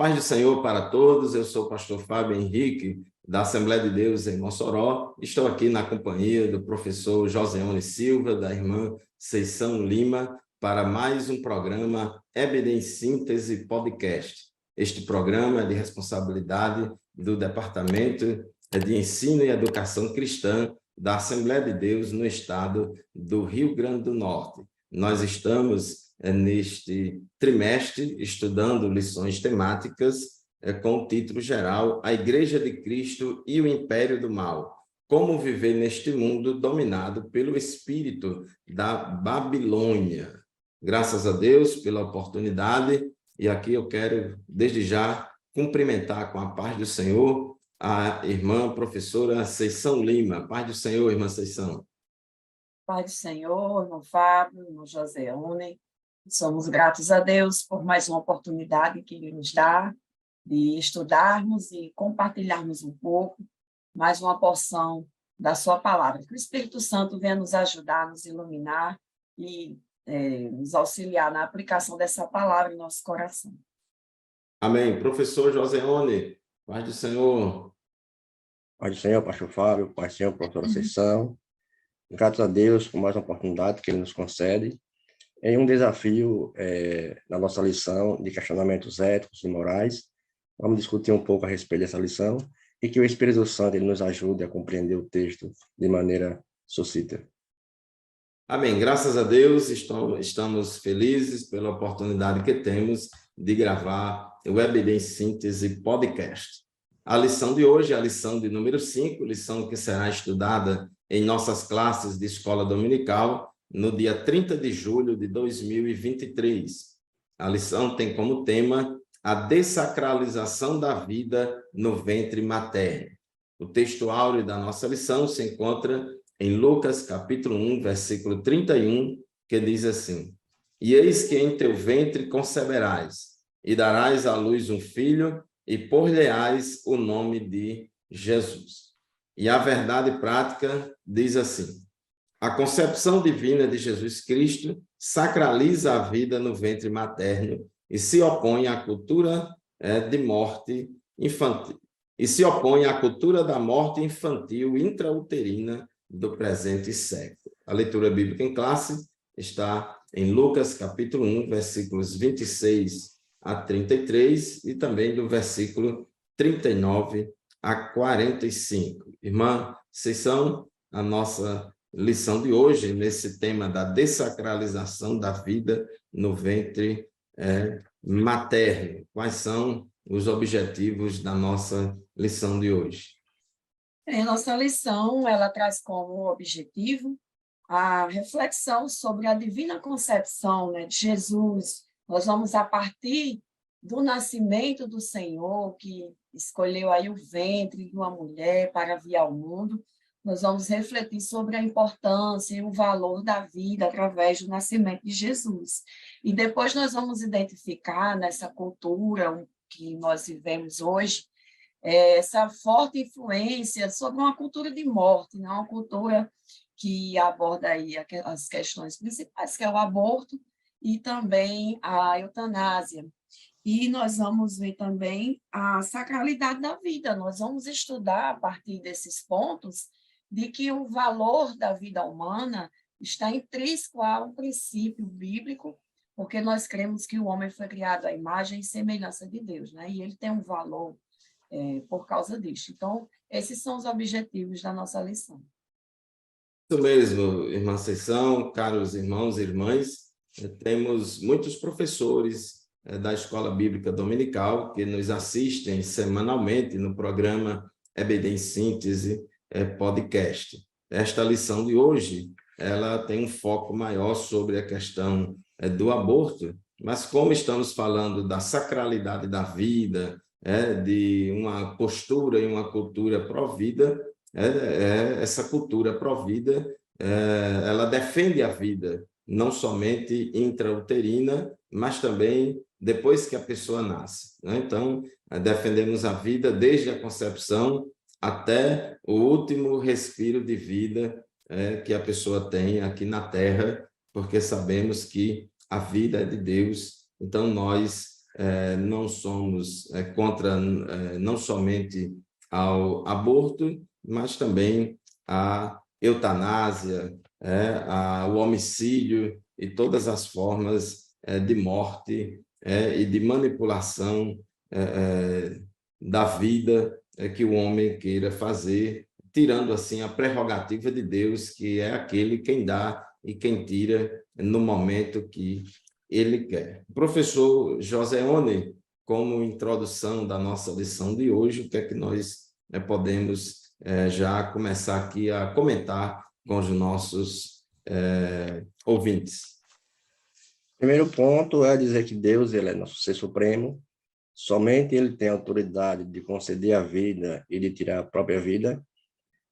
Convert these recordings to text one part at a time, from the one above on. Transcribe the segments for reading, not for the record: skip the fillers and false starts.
paz do Senhor para todos, eu sou o pastor Fábio Henrique, da Assembleia de Deus em Mossoró. Estou aqui na companhia do professor Joseone Silva, da irmã Ceição Lima, para mais um programa EBD em Síntese Podcast. Este programa é de responsabilidade do Departamento de Ensino e Educação Cristã da Assembleia de Deus no estado do Rio Grande do Norte. Nós estamos neste trimestre estudando lições temáticas com o título geral A Igreja de Cristo e o Império do Mal. Como viver neste mundo dominado pelo espírito da Babilônia. Graças a Deus pela oportunidade, e aqui eu quero, desde já, cumprimentar com a paz do Senhor a irmã professora Ceição Lima. Paz do Senhor, irmã Ceição. Pai do Senhor, irmão Fábio, irmão Joseone, somos gratos a Deus por mais uma oportunidade que Ele nos dá de estudarmos e compartilharmos um pouco, mais uma porção da sua palavra. Que o Espírito Santo venha nos ajudar, nos iluminar e nos auxiliar na aplicação dessa palavra em nosso coração. Amém. Professor Joseone, paz do Senhor. Paz do Senhor, pastor Fábio, paz do Senhor, professora Ceição. Gratos a Deus por mais uma oportunidade que Ele nos concede em um desafio na nossa lição de questionamentos éticos e morais. Vamos discutir um pouco a respeito dessa lição e que o Espírito Santo ele nos ajude a compreender o texto de maneira sucinta. Amém. Graças a Deus, estamos felizes pela oportunidade que temos de gravar o EBD em Síntese Podcast. A lição de hoje é a lição de número 5, lição que será estudada em nossas classes de escola dominical no dia 30 de julho de 2023. A lição tem como tema a dessacralização da vida no ventre materno. O texto áureo da nossa lição se encontra em Lucas, capítulo 1, versículo 31, que diz assim: E eis que em teu ventre conceberás, e darás à luz um filho, e por-lhe-ás o nome de Jesus. E a verdade prática diz assim: a concepção divina de Jesus Cristo sacraliza a vida no ventre materno e se opõe à cultura de morte infantil. E se opõe à cultura da morte infantil intrauterina do presente século. A leitura bíblica em classe está em Lucas, capítulo 1, versículos 26 a 33 e também do versículo 39 a 45. Irmã Ceição, a nossa lição de hoje, nesse tema da dessacralização da vida no ventre materno. Quais são os objetivos da nossa lição de hoje? A nossa lição, ela traz como objetivo a reflexão sobre a divina concepção, de Jesus. Nós vamos, a partir do nascimento do Senhor, que escolheu aí o ventre de uma mulher para vir ao mundo, nós vamos refletir sobre a importância e o valor da vida através do nascimento de Jesus. E depois nós vamos identificar nessa cultura que nós vivemos hoje, essa forte influência sobre uma cultura de morte, uma cultura que aborda aí as questões principais, que é o aborto e também a eutanásia. E nós vamos ver também a sacralidade da vida. Nós vamos estudar, a partir desses pontos, de que o valor da vida humana está intrínseco a um princípio bíblico, porque nós cremos que o homem foi criado à imagem e semelhança de Deus, e ele tem um valor por causa disso. Então, esses são os objetivos da nossa lição. Isso mesmo, irmã Ceição, caros irmãos e irmãs, temos muitos professores da Escola Bíblica Dominical que nos assistem semanalmente no programa EBD em Síntese Podcast. Esta lição de hoje, ela tem um foco maior sobre a questão do aborto, mas como estamos falando da sacralidade da vida, de uma postura e uma cultura pró-vida, essa cultura pró-vida, ela defende a vida, não somente intrauterina, mas também depois que a pessoa nasce. Então, defendemos a vida desde a concepção até o último respiro de vida que a pessoa tem aqui na Terra, porque sabemos que a vida é de Deus, então nós não somos contra não somente ao aborto, mas também à eutanásia, ao homicídio e todas as formas de morte e de manipulação da vida que o homem queira fazer, tirando assim a prerrogativa de Deus, que é aquele quem dá e quem tira no momento que ele quer. Professor Joseone, como introdução da nossa lição de hoje, o que é que nós podemos já começar aqui a comentar com os nossos ouvintes? Primeiro ponto é dizer que Deus, ele é nosso ser supremo, somente ele tem autoridade de conceder a vida e de tirar a própria vida.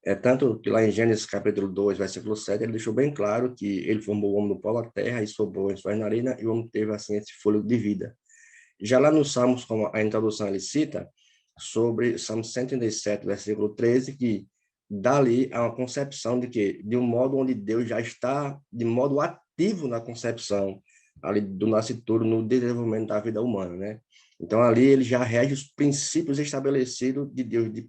É tanto que lá em Gênesis capítulo 2, versículo 7, ele deixou bem claro que ele formou o homem do pó da terra e soprou em suas narinas, e o homem teve assim esse fôlego de vida. Já lá nos Salmos, como a introdução ele cita, sobre Salmo 137, versículo 13, que dali há uma concepção de que, de um modo onde Deus já está de modo ativo na concepção ali do nascituro, no desenvolvimento da vida humana, né? Então ali ele já rege os princípios estabelecidos de Deus de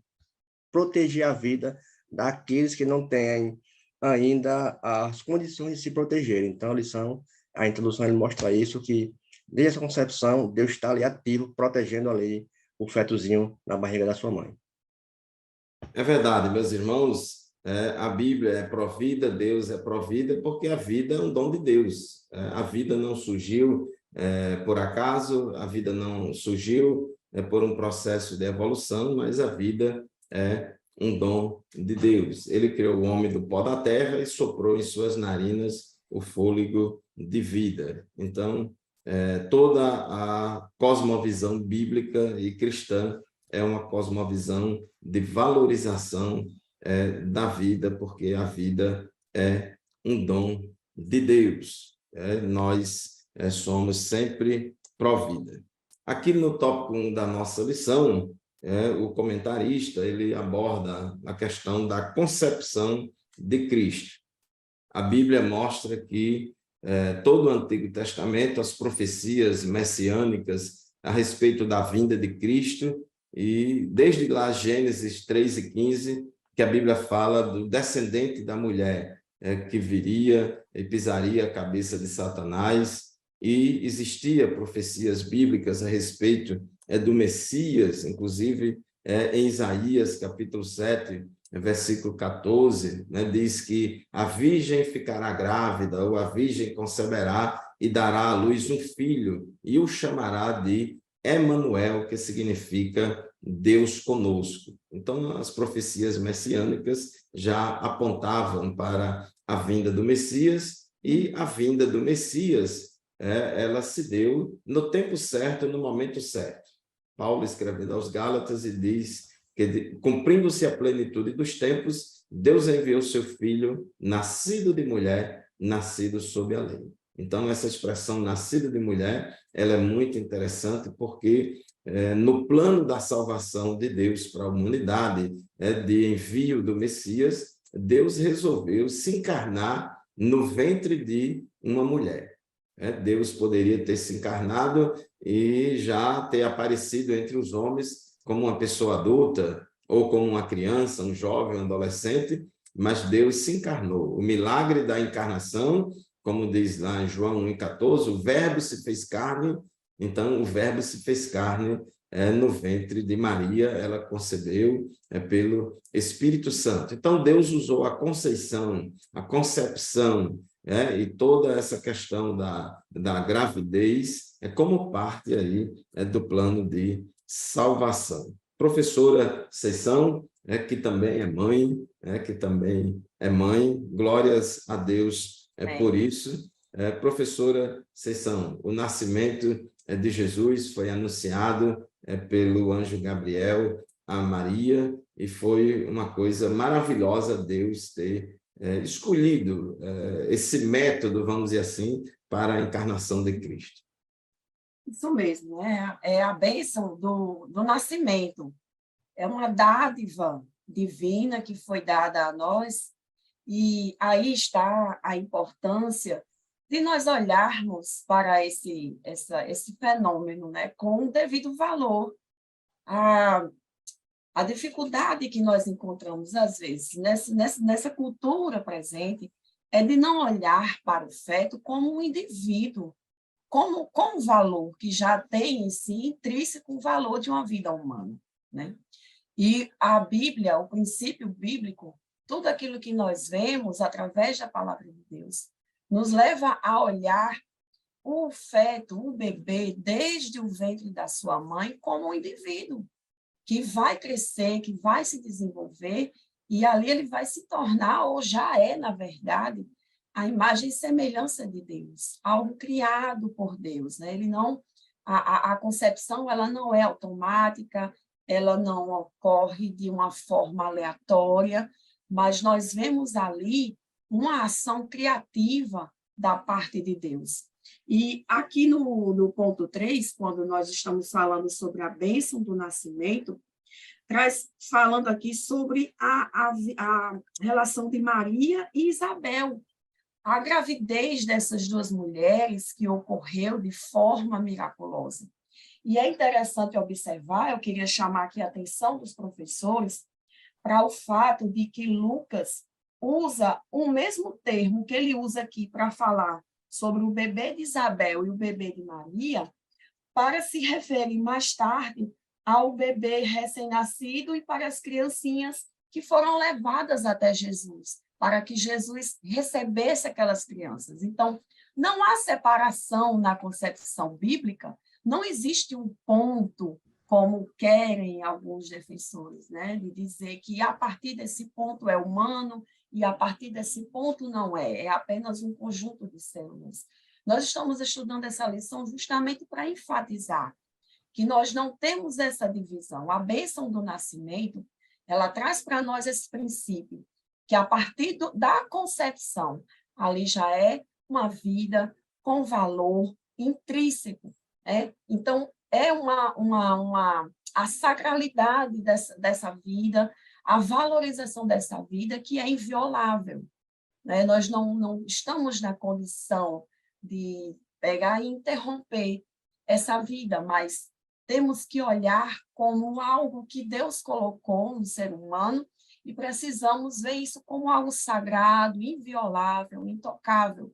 proteger a vida daqueles que não têm ainda as condições de se proteger. Então a introdução ele mostra isso, que desde a concepção Deus está ali ativo, protegendo ali o fetozinho na barriga da sua mãe. É verdade, meus irmãos, a Bíblia é provida, Deus é provida, porque a vida é um dom de Deus. A vida não surgiu por acaso, a vida não surgiu por um processo de evolução, mas a vida é um dom de Deus. Ele criou o homem do pó da terra e soprou em suas narinas o fôlego de vida. Então, toda a cosmovisão bíblica e cristã é uma cosmovisão de valorização da vida, porque a vida é um dom de Deus. Nós somos sempre pró-vida. Aqui no tópico 1 da nossa lição, o comentarista ele aborda a questão da concepção de Cristo. A Bíblia mostra que todo o Antigo Testamento, as profecias messiânicas a respeito da vinda de Cristo, e desde lá Gênesis 3 e 15, que a Bíblia fala do descendente da mulher que viria e pisaria a cabeça de Satanás, e existia profecias bíblicas a respeito do Messias, inclusive em Isaías capítulo 7, versículo 14, né, diz que a virgem ficará grávida, ou a virgem conceberá e dará à luz um filho, e o chamará de Emanuel, que significa Deus conosco. Então, as profecias messiânicas já apontavam para a vinda do Messias, e a vinda do Messias, ela se deu no tempo certo, no momento certo. Paulo, escrevendo aos Gálatas, e diz que, cumprindo-se a plenitude dos tempos, Deus enviou seu filho, nascido de mulher, nascido sob a lei. Então, essa expressão nascido de mulher, ela é muito interessante, porque no plano da salvação de Deus para a humanidade, de envio do Messias, Deus resolveu se encarnar no ventre de uma mulher. Deus poderia ter se encarnado e já ter aparecido entre os homens como uma pessoa adulta, ou como uma criança, um jovem, um adolescente, mas Deus se encarnou. O milagre da encarnação, como diz lá em João 1,14, o verbo se fez carne, então o verbo se fez carne no ventre de Maria, ela concebeu pelo Espírito Santo. Então Deus usou a conceição, a concepção, e toda essa questão da gravidez como parte aí do plano de salvação. Professora Ceição, que também é mãe, glórias a Deus por isso. Professora Ceição, o nascimento de Jesus foi anunciado pelo anjo Gabriel a Maria, e foi uma coisa maravilhosa Deus ter escolhido esse método, vamos dizer assim, para a encarnação de Cristo. Isso mesmo, é a bênção do nascimento. É uma dádiva divina que foi dada a nós, e aí está a importância de nós olharmos para esse fenômeno, né, com o devido valor. A dificuldade que nós encontramos, às vezes, nessa cultura presente, é de não olhar para o feto como um indivíduo, com o valor que já tem em si, intrínseco o valor de uma vida humana, né? E a Bíblia, o princípio bíblico, tudo aquilo que nós vemos através da palavra de Deus, nos leva a olhar o feto, o bebê, desde o ventre da sua mãe, como um indivíduo que vai crescer, que vai se desenvolver, e ali ele vai se tornar, ou já é, na verdade, a imagem e semelhança de Deus, algo criado por Deus, né? Ele não, a concepção ela não é automática, ela não ocorre de uma forma aleatória, mas nós vemos ali uma ação criativa da parte de Deus. E aqui no ponto 3, quando nós estamos falando sobre a bênção do nascimento, falando aqui sobre a relação de Maria e Isabel, a gravidez dessas duas mulheres que ocorreu de forma miraculosa. E é interessante observar, eu queria chamar aqui a atenção dos professores para o fato de que Lucas usa o mesmo termo que ele usa aqui para falar sobre o bebê de Isabel e o bebê de Maria, para se referir mais tarde ao bebê recém-nascido e para as criancinhas que foram levadas até Jesus, para que Jesus recebesse aquelas crianças. Então, não há separação na concepção bíblica, não existe um ponto, como querem alguns defensores, né, de dizer que a partir desse ponto é humano e a partir desse ponto não é apenas um conjunto de células. Nós estamos estudando essa lição justamente para enfatizar que nós não temos essa divisão. A bênção do nascimento, ela traz para nós esse princípio, que a partir da concepção, ali já é uma vida com valor intrínseco. Então, é a sacralidade dessa vida, a valorização dessa vida que é inviolável. Né? Nós não estamos na condição de pegar e interromper essa vida, mas temos que olhar como algo que Deus colocou no ser humano e precisamos ver isso como algo sagrado, inviolável, intocável.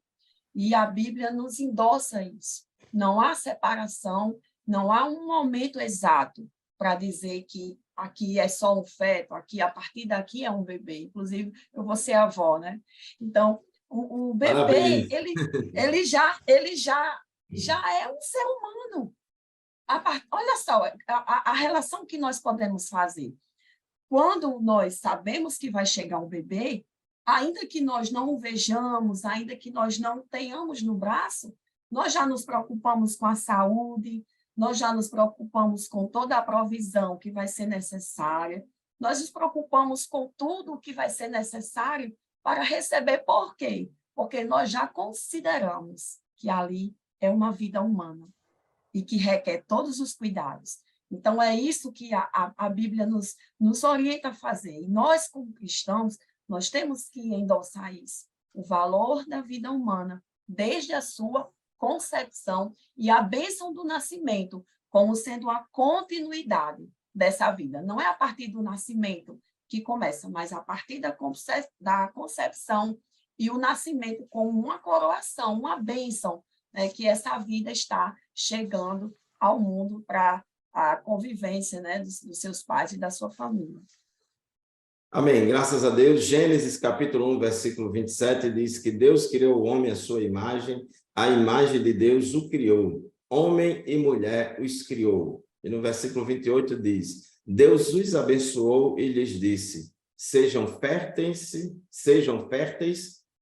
E a Bíblia nos endossa isso. Não há separação, não há um momento exato para dizer que aqui é só um feto, aqui a partir daqui é um bebê. Inclusive, eu vou ser avó, né? Então, o bebê, ele já é um ser humano. Olha só, a relação que nós podemos fazer. Quando nós sabemos que vai chegar um bebê, ainda que nós não o vejamos, ainda que nós não tenhamos no braço, nós já nos preocupamos com a saúde, nós já nos preocupamos com toda a provisão que vai ser necessária, nós nos preocupamos com tudo o que vai ser necessário para receber. Por quê? Porque nós já consideramos que ali é uma vida humana e que requer todos os cuidados. Então, é isso que a Bíblia nos orienta a fazer. E nós, como cristãos, nós temos que endossar isso, o valor da vida humana, desde a sua concepção e a bênção do nascimento, como sendo a continuidade dessa vida. Não é a partir do nascimento que começa, mas a partir da concepção e o nascimento como uma coroação, uma bênção, né, que essa vida está chegando ao mundo para a convivência, né, dos seus pais e da sua família. Amém. Graças a Deus. Gênesis capítulo 1, versículo 27 diz que Deus criou o homem à sua imagem, a imagem de Deus o criou. Homem e mulher os criou. E no versículo 28 diz: Deus os abençoou e lhes disse: sejam férteis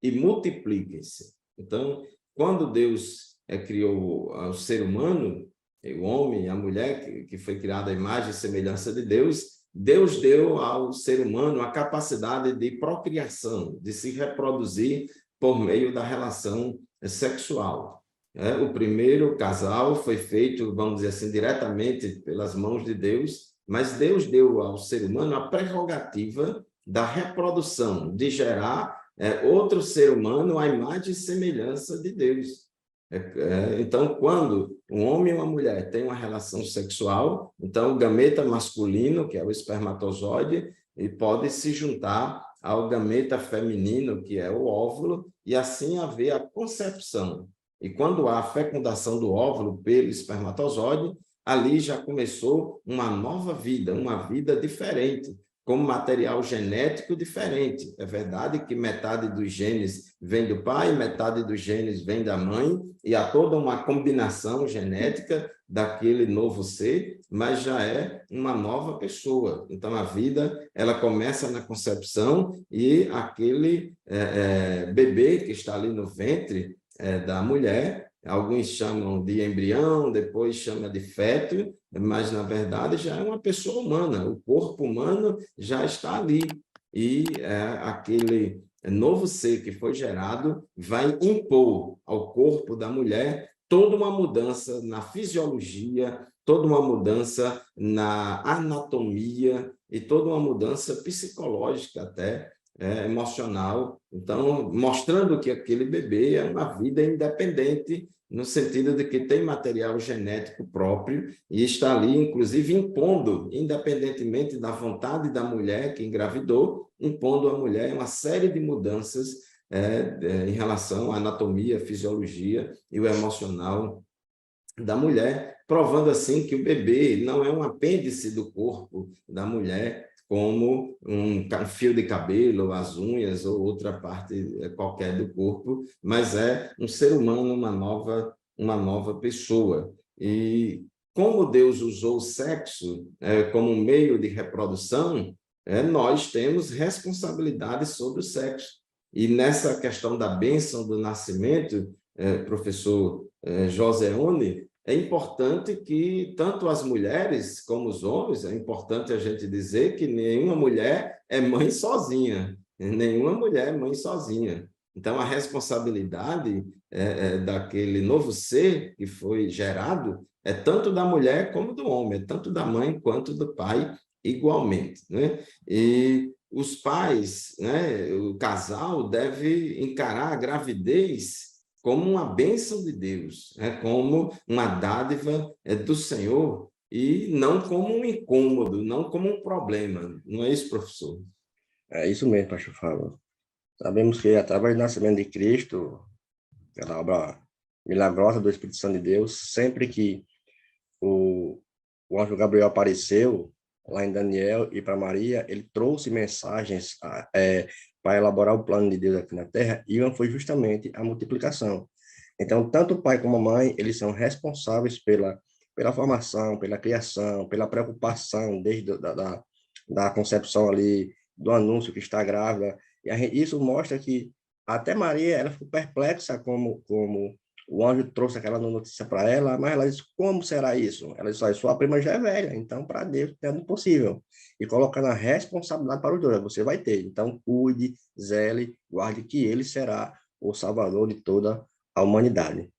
e multipliquem-se. Então, quando Deus criou o ser humano, o homem e a mulher, que foi criada à imagem e semelhança de Deus, Deus deu ao ser humano a capacidade de procriação, de se reproduzir por meio da relação sexual. O primeiro casal foi feito, vamos dizer assim, diretamente pelas mãos de Deus, mas Deus deu ao ser humano a prerrogativa da reprodução, de gerar outro ser humano à imagem e semelhança de Deus. Então, quando um homem e uma mulher têm uma relação sexual, então o gameta masculino, que é o espermatozoide, e pode se juntar ao gameta feminino, que é o óvulo, e assim haver a concepção. E quando há a fecundação do óvulo pelo espermatozoide, ali já começou uma nova vida, uma vida diferente, com material genético diferente. É verdade que metade dos genes vem do pai, metade dos genes vem da mãe, e há toda uma combinação genética daquele novo ser, mas já é uma nova pessoa. Então, a vida ela começa na concepção e aquele bebê que está ali no ventre da mulher, alguns chamam de embrião, depois chamam de feto, mas, na verdade, já é uma pessoa humana. O corpo humano já está ali. E aquele novo ser que foi gerado vai impor ao corpo da mulher toda uma mudança na fisiologia, toda uma mudança na anatomia e toda uma mudança psicológica até, emocional. Então, mostrando que aquele bebê é uma vida independente, no sentido de que tem material genético próprio e está ali, inclusive, impondo, independentemente da vontade da mulher que engravidou, impondo à mulher uma série de mudanças em relação à anatomia, fisiologia e o emocional da mulher, provando assim que o bebê não é um apêndice do corpo da mulher, como um fio de cabelo, as unhas ou outra parte qualquer do corpo, mas é um ser humano, uma nova pessoa. E como Deus usou o sexo como um meio de reprodução, nós temos responsabilidade sobre o sexo. E nessa questão da bênção do nascimento, professor Joseone, é importante que tanto as mulheres como os homens, é importante a gente dizer que nenhuma mulher é mãe sozinha, nenhuma mulher é mãe sozinha. Então, a responsabilidade daquele novo ser que foi gerado é tanto da mulher como do homem, é tanto da mãe quanto do pai, igualmente, né? E os pais, né, o casal deve encarar a gravidez como uma bênção de Deus, como uma dádiva do Senhor, e não como um incômodo, não como um problema. Não é isso, professor? É isso mesmo, pastor Fábio. Sabemos que através do nascimento de Cristo, pela obra milagrosa do Espírito Santo de Deus, sempre que o anjo Gabriel apareceu lá em Daniel e para Maria, ele trouxe mensagens para elaborar o plano de Deus aqui na Terra, e uma foi justamente a multiplicação. Então, tanto o pai como a mãe, eles são responsáveis pela formação, pela criação, pela preocupação desde da concepção ali, do anúncio que está grávida. E isso mostra que até Maria, ela ficou perplexa como o anjo trouxe aquela notícia para ela, mas ela disse, como será isso? Ela disse, sua prima já é velha, então para Deus é impossível. E colocando a responsabilidade para os dois, você vai ter. Então cuide, zele, guarde que ele será o salvador de toda a humanidade.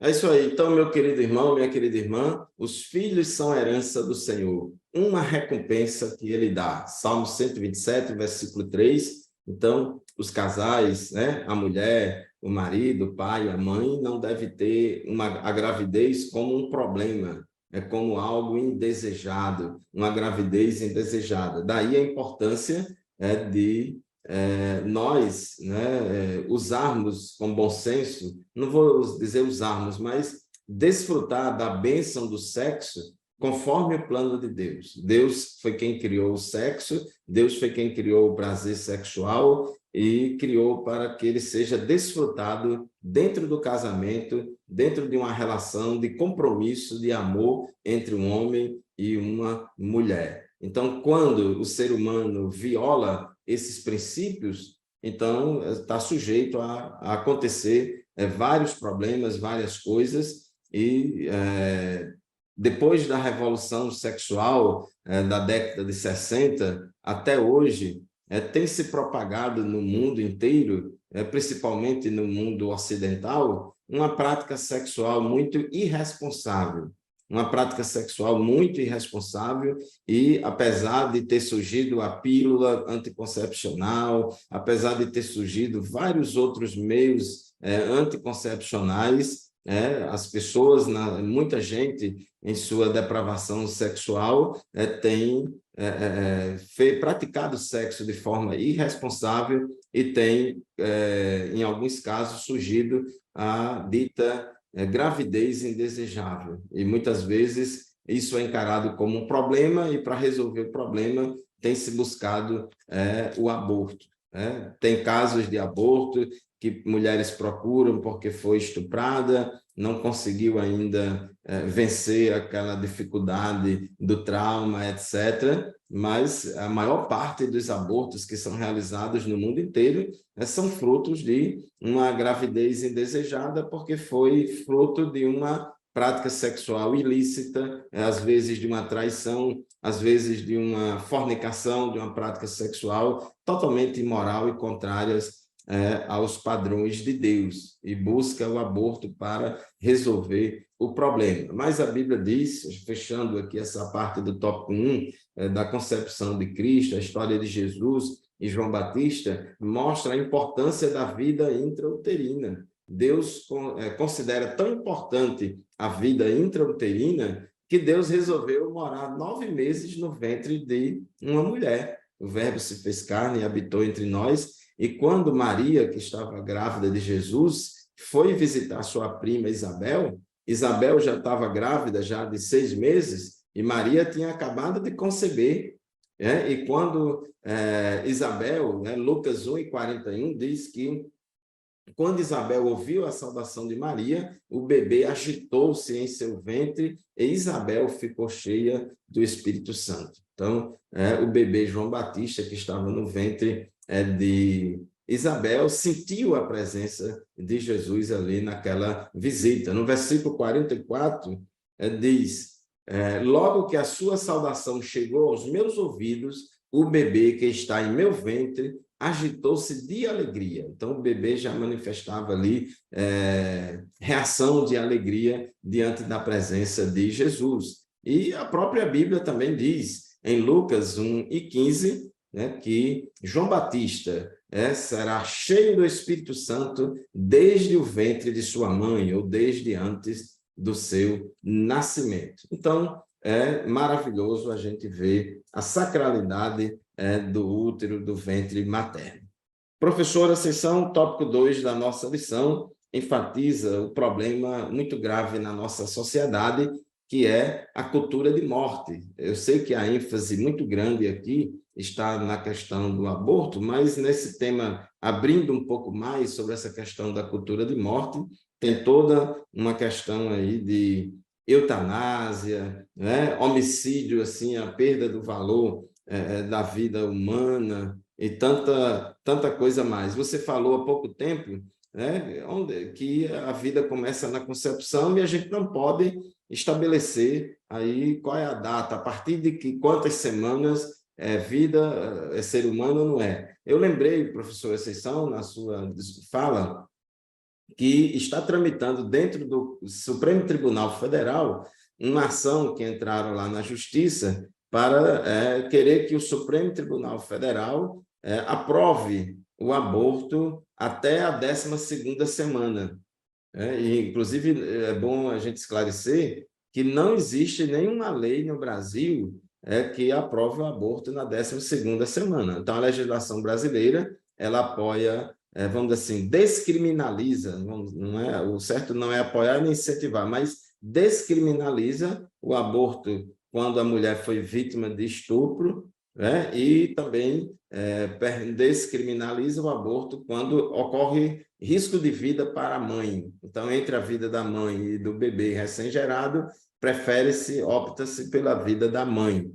É isso aí. Então, meu querido irmão, minha querida irmã, os filhos são a herança do Senhor, uma recompensa que ele dá. Salmo 127, versículo 3. Então, os casais, né, a mulher, o marido, o pai, a mãe, não deve ter a gravidez como um problema, como algo indesejado, uma gravidez indesejada. Daí a importância de nós, né, usarmos com bom senso, não vou dizer usarmos, mas desfrutar da bênção do sexo conforme o plano de Deus. Deus foi quem criou o sexo, Deus foi quem criou o prazer sexual e criou para que ele seja desfrutado dentro do casamento, dentro de uma relação de compromisso, de amor entre um homem e uma mulher. Então, quando o ser humano viola esses princípios, então está sujeito a acontecer vários problemas, várias coisas, e depois da revolução sexual da década de 60 até hoje, tem se propagado no mundo inteiro, principalmente no mundo ocidental, uma prática sexual muito irresponsável, uma prática sexual muito irresponsável e, apesar de ter surgido a pílula anticoncepcional, apesar de ter surgido vários outros meios anticoncepcionais, as pessoas, muita gente, em sua depravação sexual, tem praticado sexo de forma irresponsável e tem, em alguns casos, surgido a dita gravidez indesejável. E muitas vezes isso é encarado como um problema e, para resolver o problema, tem se buscado o aborto. Tem casos de aborto que mulheres procuram porque foi estuprada, não conseguiu ainda vencer aquela dificuldade do trauma, etc. Mas a maior parte dos abortos que são realizados no mundo inteiro são frutos de uma gravidez indesejada, porque foi fruto de uma prática sexual ilícita, às vezes de uma traição, às vezes de uma fornicação, de uma prática sexual totalmente imoral e contrárias aos padrões de Deus, e busca o aborto para resolver o problema. Mas a Bíblia diz, fechando aqui essa parte do tópico 1, da concepção de Cristo, a história de Jesus e João Batista, mostra a importância da vida intrauterina. Deus considera tão importante a vida intrauterina que Deus resolveu morar 9 meses no ventre de uma mulher. O Verbo se fez carne e habitou entre nós. E quando Maria, que estava grávida de Jesus, foi visitar sua prima Isabel, Isabel já estava grávida já de 6 meses e Maria tinha acabado de conceber. E quando Isabel, Lucas 1:41 diz que quando Isabel ouviu a saudação de Maria, o bebê agitou-se em seu ventre e Isabel ficou cheia do Espírito Santo. Então, o bebê João Batista, que estava no ventre de Isabel, sentiu a presença de Jesus ali naquela visita. No versículo 44, diz, logo que a sua saudação chegou aos meus ouvidos, o bebê que está em meu ventre agitou-se de alegria. Então, o bebê já manifestava ali reação de alegria diante da presença de Jesus. E a própria Bíblia também diz, em Lucas 1:15, que João Batista será cheio do Espírito Santo desde o ventre de sua mãe, ou desde antes do seu nascimento. Então, é maravilhoso a gente ver a sacralidade do útero, do ventre materno. Professora, sessão tópico 2 da nossa lição enfatiza o problema muito grave na nossa sociedade, que é a cultura de morte. Eu sei que a ênfase muito grande aqui está na questão do aborto, mas nesse tema, abrindo um pouco mais sobre essa questão da cultura de morte, tem toda uma questão aí de eutanásia, homicídio, assim, a perda do valor da vida humana e tanta coisa mais. Você falou há pouco tempo que a vida começa na concepção e a gente não pode estabelecer aí qual é a data, a partir de que quantas semanas vida, ser humano ou não é. Eu lembrei, professor Ascensão, na sua fala, que está tramitando dentro do Supremo Tribunal Federal uma ação que entraram lá na Justiça para querer que o Supremo Tribunal Federal aprove o aborto até a 12ª semana. E, inclusive, é bom a gente esclarecer que não existe nenhuma lei no Brasil que aprove o aborto na 12ª semana. Então, a legislação brasileira, ela apoia, vamos dizer assim, descriminaliza, o certo não é apoiar nem incentivar, mas descriminaliza o aborto quando a mulher foi vítima de estupro, e também descriminaliza o aborto quando ocorre risco de vida para a mãe. Então, entre a vida da mãe e do bebê recém-gerado, opta-se pela vida da mãe.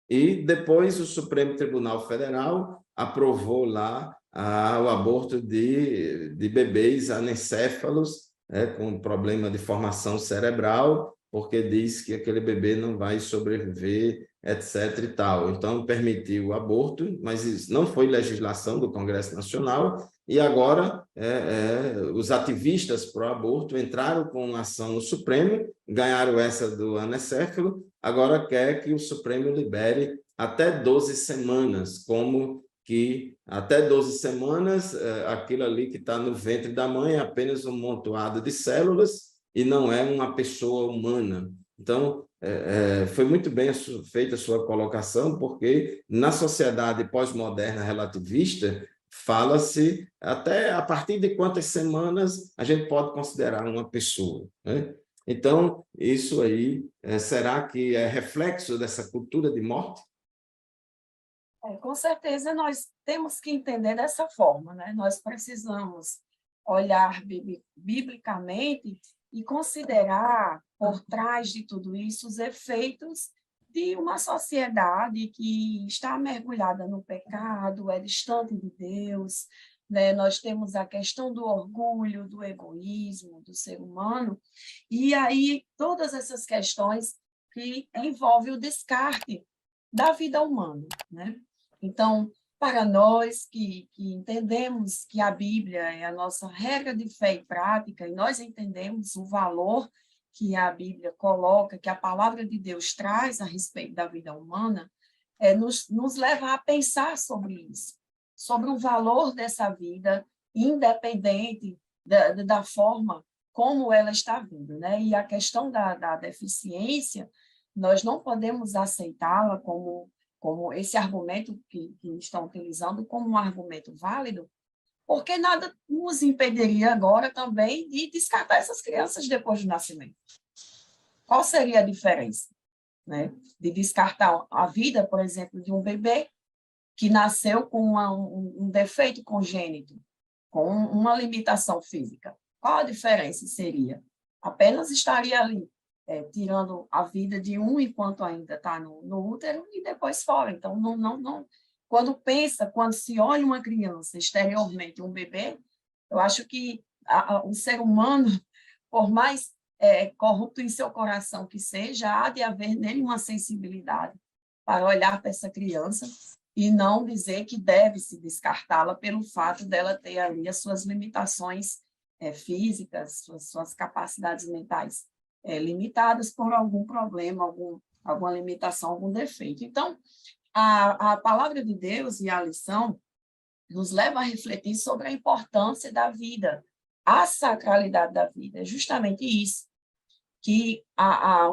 E depois o Supremo Tribunal Federal aprovou lá o aborto de bebês anencéfalos, com problema de formação cerebral, porque diz que aquele bebê não vai sobreviver, etc. e tal. Então, permitiu o aborto, mas isso não foi legislação do Congresso Nacional, e agora os ativistas pró-aborto entraram com uma ação no Supremo, ganharam essa do anencefalo, agora quer que o Supremo libere até 12 semanas, como que até 12 semanas, aquilo ali que está no ventre da mãe é apenas um montoado de células e não é uma pessoa humana. Então, foi muito bem feita a sua colocação, porque na sociedade pós-moderna relativista, fala-se até a partir de quantas semanas a gente pode considerar uma pessoa, né? Então, isso aí, será que é reflexo dessa cultura de morte? Com certeza, nós temos que entender dessa forma, né? Nós precisamos olhar biblicamente e considerar, por trás de tudo isso, os efeitos de uma sociedade que está mergulhada no pecado, é distante de Deus, né? Nós temos a questão do orgulho, do egoísmo do ser humano, e aí todas essas questões que envolvem o descarte da vida humana, né? Então, para nós que entendemos que a Bíblia é a nossa regra de fé e prática, e nós entendemos o valor que a Bíblia coloca, que a palavra de Deus traz a respeito da vida humana, nos leva a pensar sobre isso, sobre o valor dessa vida, independente da forma como ela está vindo, né? E a questão da deficiência, nós não podemos aceitá-la como esse argumento que estão utilizando como um argumento válido, porque nada nos impediria agora também de descartar essas crianças depois do nascimento. Qual seria a diferença, né? De descartar a vida, por exemplo, de um bebê que nasceu com um defeito congênito, com uma limitação física. Qual a diferença seria? Apenas estaria ali tirando a vida de um enquanto ainda está no útero e depois fora. Então, não. Quando se olha uma criança exteriormente, um bebê, eu acho que o ser humano, por mais corrupto em seu coração que seja, há de haver nele uma sensibilidade para olhar para essa criança e não dizer que deve se descartá-la pelo fato dela ter ali as suas limitações físicas, suas capacidades mentais limitadas por algum problema, alguma limitação, algum defeito. Então, a palavra de Deus e a lição nos leva a refletir sobre a importância da vida, a sacralidade da vida. É justamente isso, que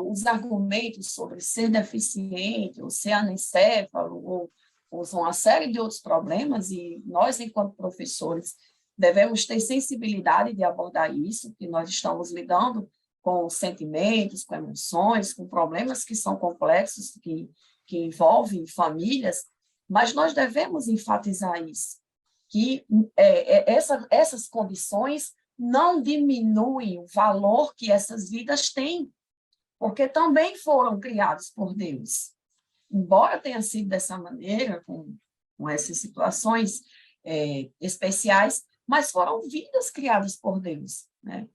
os argumentos sobre ser deficiente, ou ser anencefalo, ou uma série de outros problemas, e nós, enquanto professores, devemos ter sensibilidade de abordar isso, que nós estamos lidando com sentimentos, com emoções, com problemas que são complexos, que envolvem famílias, mas nós devemos enfatizar isso, que essas condições não diminuem o valor que essas vidas têm, porque também foram criados por Deus. Embora tenha sido dessa maneira, com essas situações especiais, mas foram vidas criadas por Deus, né?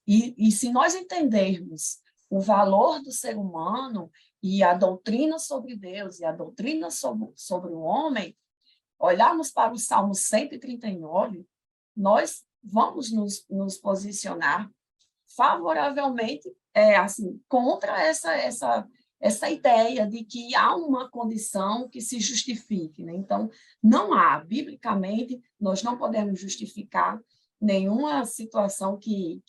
E se nós entendermos o valor do ser humano e a doutrina sobre Deus e a doutrina sobre o homem, olharmos para o Salmo 139, nós vamos nos posicionar favoravelmente assim, contra essa ideia de que há uma condição que se justifique, né? Então, não há, biblicamente, nós não podemos justificar nenhuma situação que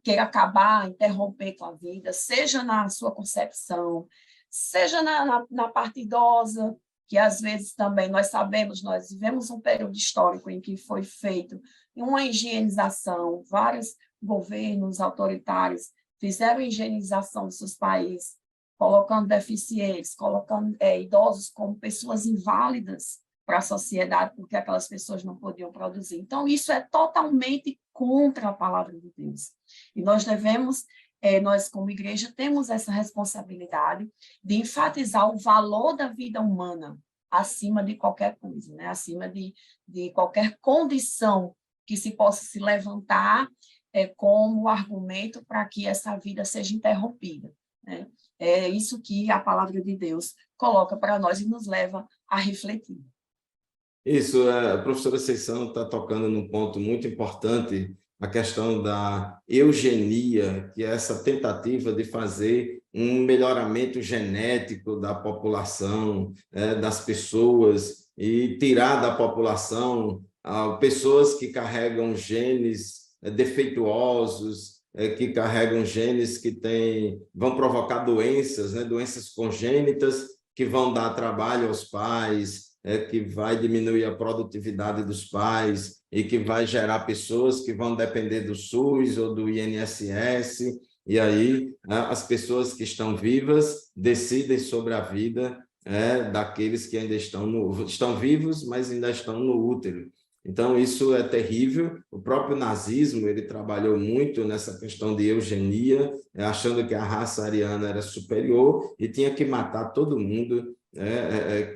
queira acabar, interromper com a vida, seja na sua concepção, seja na parte idosa, que às vezes também nós sabemos, nós vivemos um período histórico em que foi feito uma higienização, vários governos autoritários fizeram higienização dos seus países, colocando deficientes, colocando idosos como pessoas inválidas para a sociedade, porque aquelas pessoas não podiam produzir. Então, isso é totalmente contra a palavra de Deus. E nós devemos, nós como igreja, temos essa responsabilidade de enfatizar o valor da vida humana acima de qualquer coisa, né? Acima de qualquer condição que se possa se levantar como argumento para que essa vida seja interrompida, né? É isso que a palavra de Deus coloca para nós e nos leva a refletir. Isso, a professora Seisão está tocando num ponto muito importante, a questão da eugenia, que é essa tentativa de fazer um melhoramento genético da população, das pessoas, e tirar da população pessoas que carregam genes defeituosos, que carregam genes que vão provocar doenças, né, doenças congênitas, que vão dar trabalho aos pais, que vai diminuir a produtividade dos pais e que vai gerar pessoas que vão depender do SUS ou do INSS, e aí as pessoas que estão vivas decidem sobre a vida daqueles que ainda estão vivos, mas ainda estão no útero. Então, isso é terrível. O próprio nazismo, ele trabalhou muito nessa questão de eugenia, achando que a raça ariana era superior e tinha que matar todo mundo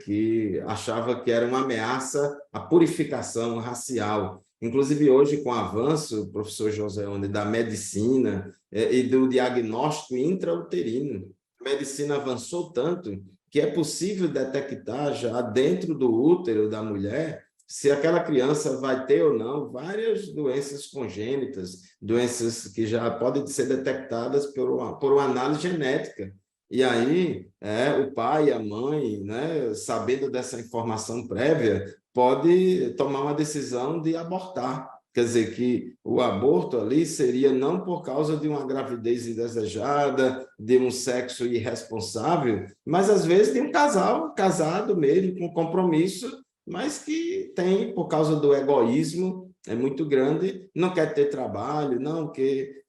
que achava que era uma ameaça à purificação racial. Inclusive, hoje, com o avanço, professor Joseone, da medicina e do diagnóstico intrauterino, a medicina avançou tanto que é possível detectar já dentro do útero da mulher se aquela criança vai ter ou não várias doenças congênitas, doenças que já podem ser detectadas por uma análise genética. E aí, o pai e a mãe, né, sabendo dessa informação prévia, pode tomar uma decisão de abortar. Quer dizer, que o aborto ali seria não por causa de uma gravidez indesejada, de um sexo irresponsável, mas às vezes de um casal casado mesmo, com compromisso, mas que tem, por causa do egoísmo, é muito grande, não quer ter trabalho, não, que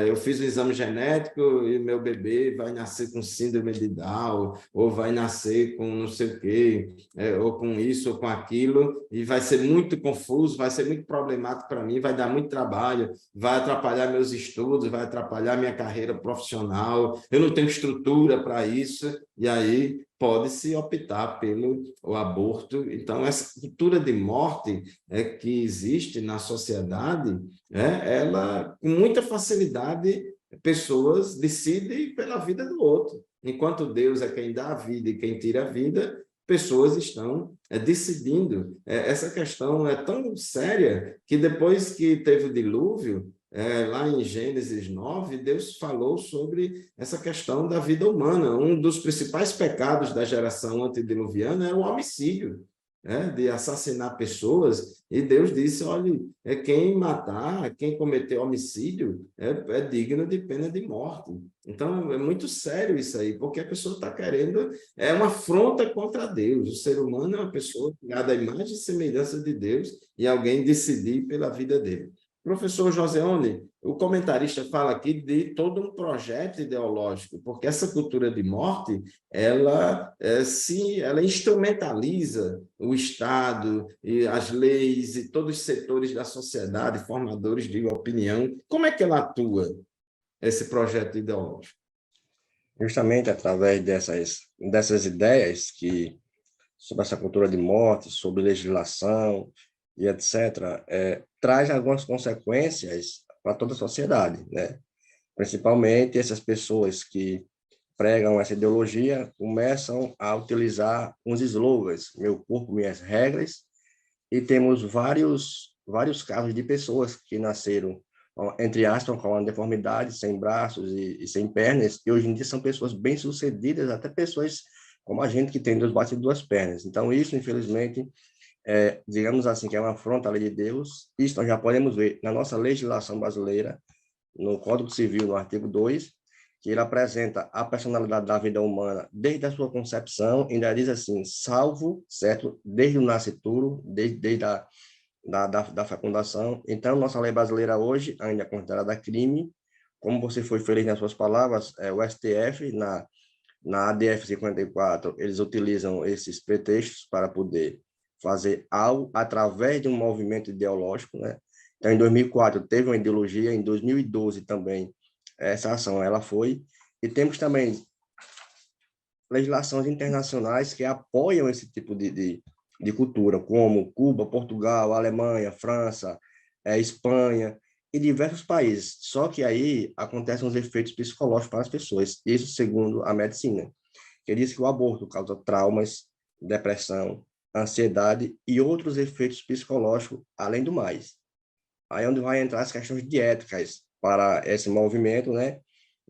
eu fiz o exame genético e meu bebê vai nascer com síndrome de Down, ou vai nascer com não sei o quê, ou com isso, ou com aquilo, e vai ser muito confuso, vai ser muito problemático para mim, vai dar muito trabalho, vai atrapalhar meus estudos, vai atrapalhar minha carreira profissional, eu não tenho estrutura para isso, e aí pode-se optar pelo aborto. Então, essa cultura de morte que existe na sociedade, ela, com muita facilidade, pessoas decidem pela vida do outro. Enquanto Deus é quem dá a vida e quem tira a vida, pessoas estão decidindo. Essa questão é tão séria que depois que teve o dilúvio, lá em Gênesis 9, Deus falou sobre essa questão da vida humana. Um dos principais pecados da geração antediluviana era o homicídio, de assassinar pessoas, e Deus disse, olha, quem matar, quem cometer homicídio, é digno de pena de morte. Então, é muito sério isso aí, porque a pessoa está querendo, é uma afronta contra Deus. O ser humano é uma pessoa criada à imagem e semelhança de Deus, e alguém decidir pela vida dele. Professor Joseone, o comentarista fala aqui de todo um projeto ideológico, porque essa cultura de morte, ela instrumentaliza o Estado e as leis e todos os setores da sociedade, formadores de opinião. Como é que ela atua, esse projeto ideológico? Justamente através dessas ideias sobre essa cultura de morte, sobre legislação e etc., traz algumas consequências para toda a sociedade, né? Principalmente essas pessoas que pregam essa ideologia começam a utilizar uns slogans, meu corpo, minhas regras, e temos vários casos de pessoas que nasceram, entre aspas, com uma deformidade, sem braços e sem pernas, e hoje em dia são pessoas bem-sucedidas, até pessoas como a gente que tem 2 braços e 2 pernas. Então, isso, infelizmente, digamos assim, que é uma afronta à lei de Deus. Isso nós já podemos ver na nossa legislação brasileira, no Código Civil, no artigo 2, que ele apresenta a personalidade da vida humana desde a sua concepção, ainda diz assim, salvo, certo? Desde o nascituro, desde da fecundação. Então, nossa lei brasileira hoje ainda é considerada crime. Como você foi feliz nas suas palavras, o STF, na ADF 54, eles utilizam esses pretextos para poder fazer algo através de um movimento ideológico, né? Então, em 2004 teve uma ideologia, em 2012 também essa ação ela foi, e temos também legislações internacionais que apoiam esse tipo de cultura, como Cuba, Portugal, Alemanha, França, Espanha e diversos países. Só que aí acontecem os efeitos psicológicos para as pessoas, isso segundo a medicina, que diz que o aborto causa traumas, depressão, ansiedade e outros efeitos psicológicos, além do mais. Aí é onde vai entrar as questões de éticas para esse movimento, né?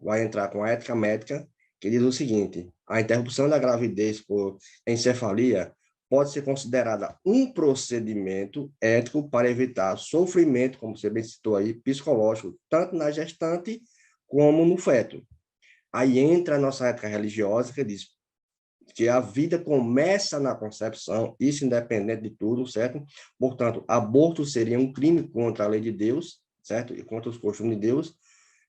Vai entrar com a ética médica, que diz o seguinte: a interrupção da gravidez por encefalia pode ser considerada um procedimento ético para evitar sofrimento, como você bem citou aí, psicológico, tanto na gestante como no feto. Aí entra a nossa ética religiosa, que diz que a vida começa na concepção, isso independente de tudo, certo? Portanto, aborto seria um crime contra a lei de Deus, certo? E contra os costumes de Deus.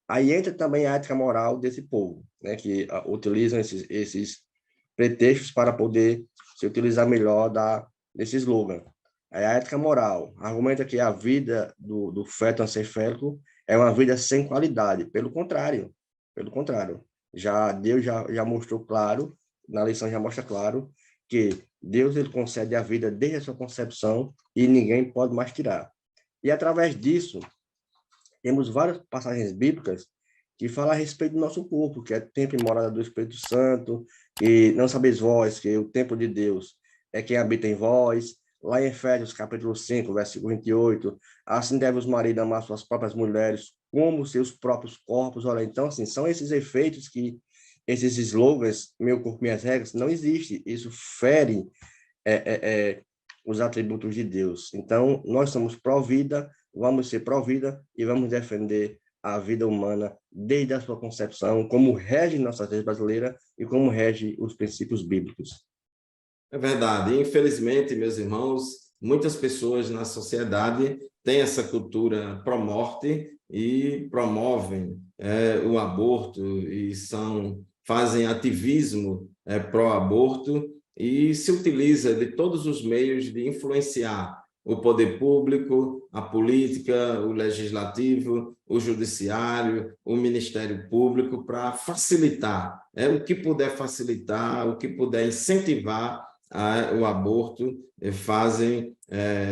Aí entra também a ética moral desse povo, né? Que utilizam esses pretextos para poder se utilizar melhor desse slogan. Aí a ética moral argumenta que a vida do feto ancefálico é uma vida sem qualidade. Pelo contrário. Deus já mostrou claro, na lição já mostra claro, que Deus ele concede a vida desde a sua concepção e ninguém pode mais tirar. E através disso, temos várias passagens bíblicas que falam a respeito do nosso corpo, que é templo e morada do Espírito Santo, e não sabeis vós que o templo de Deus é quem habita em vós. Lá em Efésios, capítulo 5, versículo 28, assim deve os maridos amar suas próprias mulheres como seus próprios corpos. Olha, então, assim, são esses efeitos que esses slogans, meu corpo, minhas regras, não existe. Isso fere os atributos de Deus. Então, nós somos pró-vida, vamos ser pró-vida e vamos defender a vida humana desde a sua concepção, como rege nossa lei brasileira e como rege os princípios bíblicos. É verdade. Infelizmente, meus irmãos, muitas pessoas na sociedade têm essa cultura pró-morte e promovem o aborto e fazem ativismo pró-aborto e se utiliza de todos os meios de influenciar o poder público, a política, o legislativo, o judiciário, o Ministério Público, para facilitar, o que puder facilitar, o que puder incentivar o aborto,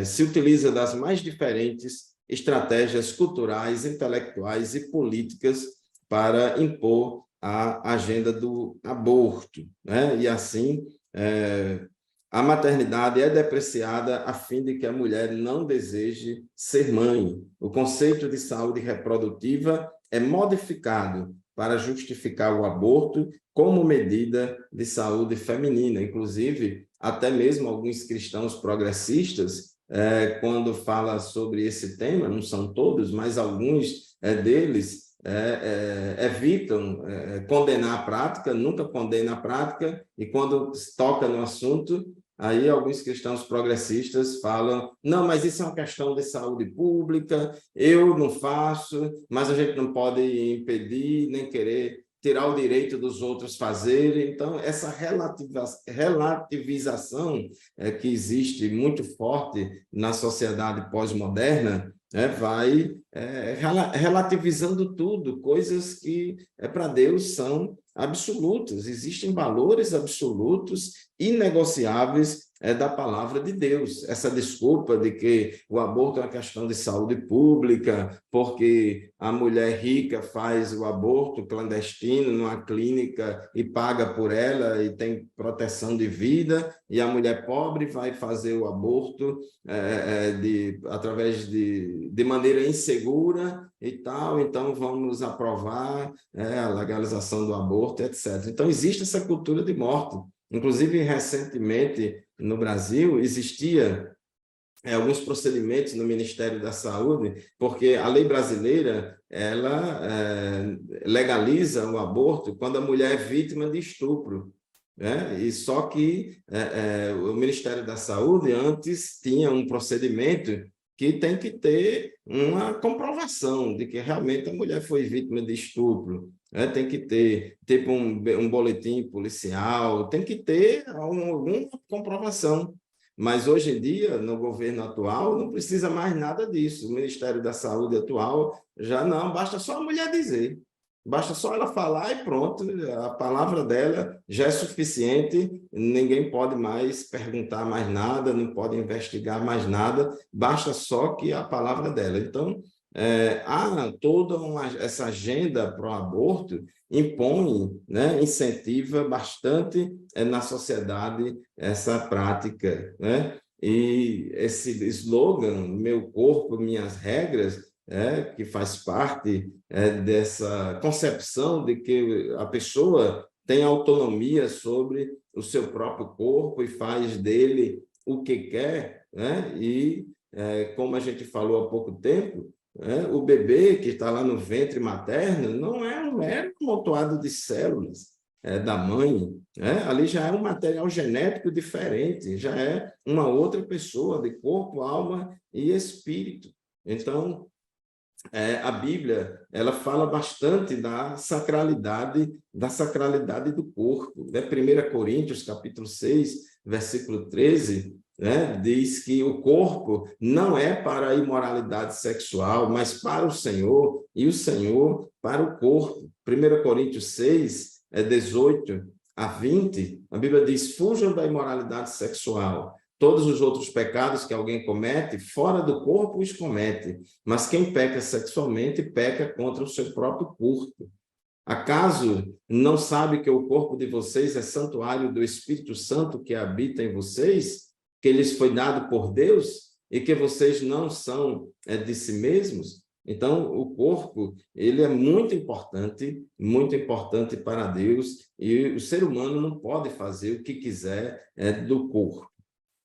se utiliza das mais diferentes estratégias culturais, intelectuais e políticas para impor a agenda do aborto, né? E assim, a maternidade é depreciada a fim de que a mulher não deseje ser mãe. O conceito de saúde reprodutiva é modificado para justificar o aborto como medida de saúde feminina. Inclusive, até mesmo alguns cristãos progressistas, quando fala sobre esse tema, não são todos, mas alguns deles evitam condenar a prática, nunca condena a prática, e quando toca no assunto, aí alguns cristãos progressistas falam, não, mas isso é uma questão de saúde pública, eu não faço, mas a gente não pode impedir, nem querer tirar o direito dos outros fazerem. Então, essa relativização que existe muito forte na sociedade pós-moderna, vai relativizando tudo, coisas que para Deus são absolutas, existem valores absolutos, inegociáveis da palavra de Deus. Essa desculpa de que o aborto é uma questão de saúde pública, porque a mulher rica faz o aborto clandestino numa clínica e paga por ela e tem proteção de vida, e a mulher pobre vai fazer o aborto através de maneira insegura e tal, então vamos aprovar a legalização do aborto, etc. Então, existe essa cultura de morte. Inclusive, recentemente, no Brasil, existia alguns procedimentos no Ministério da Saúde, porque a lei brasileira ela legaliza o aborto quando a mulher é vítima de estupro. E só que o Ministério da Saúde antes tinha um procedimento que tem que ter uma comprovação de que realmente a mulher foi vítima de estupro. Tem que ter tipo um boletim policial, tem que ter alguma comprovação. Mas hoje em dia, no governo atual, não precisa mais nada disso. O Ministério da Saúde atual já não, basta só a mulher dizer. Basta só ela falar e pronto, a palavra dela já é suficiente, ninguém pode mais perguntar mais nada, não pode investigar mais nada, basta só que a palavra dela. Então, há toda essa agenda para o aborto, impõe, né, incentiva bastante na sociedade essa prática, né? E esse slogan, meu corpo, minhas regras, que faz parte dessa concepção de que a pessoa tem autonomia sobre o seu próprio corpo e faz dele o que quer, né? E, como a gente falou há pouco tempo, o bebê que está lá no ventre materno não é um mero amontoado de células da mãe, ali já é um material genético diferente, já é uma outra pessoa de corpo, alma e espírito. Então, a Bíblia ela fala bastante da sacralidade do corpo. 1 Coríntios, capítulo 6, versículo 13, né, diz que o corpo não é para a imoralidade sexual, mas para o Senhor, e o Senhor para o corpo. 1 Coríntios 6, 18 a 20, a Bíblia diz, fujam da imoralidade sexual. Todos os outros pecados que alguém comete, fora do corpo os comete, mas quem peca sexualmente, peca contra o seu próprio corpo. Acaso não sabe que o corpo de vocês é santuário do Espírito Santo que habita em vocês, que lhes foi dado por Deus e que vocês não são de si mesmos? Então, o corpo, ele é muito importante para Deus, e o ser humano não pode fazer o que quiser do corpo.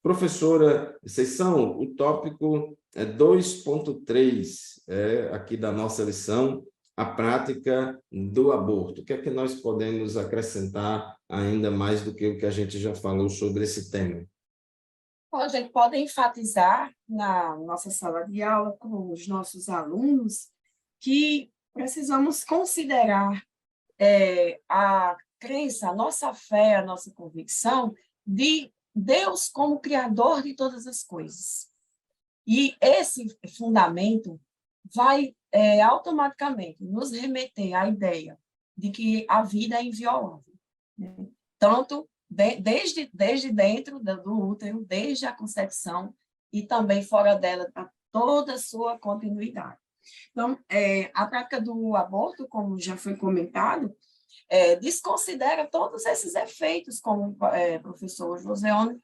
Professora Conceição, o tópico 2.3 aqui da nossa lição, a prática do aborto. O que é que nós podemos acrescentar ainda mais do que o que a gente já falou sobre esse tema? A gente pode enfatizar na nossa sala de aula com os nossos alunos que precisamos considerar a crença, a nossa fé, a nossa convicção de Deus como criador de todas as coisas. E esse fundamento vai automaticamente nos remeter à ideia de que a vida é inviolável, né? Tanto desde dentro do útero, desde a concepção, e também fora dela, para toda a sua continuidade. Então, a prática do aborto, como já foi comentado, desconsidera todos esses efeitos, como o professor Joseone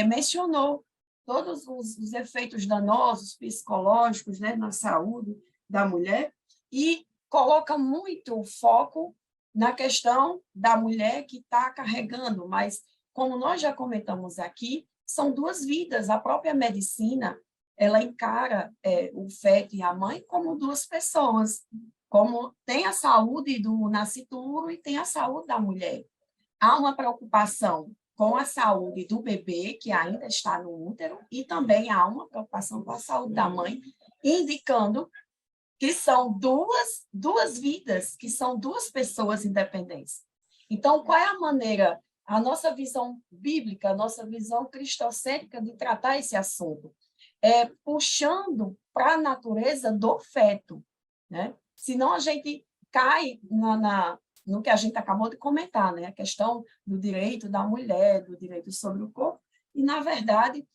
mencionou, todos os efeitos danosos, psicológicos, né, na saúde da mulher, e coloca muito foco na questão da mulher que está carregando, mas, como nós já comentamos aqui, são duas vidas. A própria medicina, ela encara o feto e a mãe como duas pessoas, como tem a saúde do nascituro e tem a saúde da mulher. Há uma preocupação com a saúde do bebê, que ainda está no útero, e também há uma preocupação com a saúde da mãe, indicando que são duas vidas, que são duas pessoas independentes. Então, qual é a maneira, a nossa visão bíblica, a nossa visão cristocêntrica de tratar esse assunto? Puxando para a natureza do feto, né? Senão a gente cai no que a gente acabou de comentar, né? A questão do direito da mulher, do direito sobre o corpo, e, na verdade,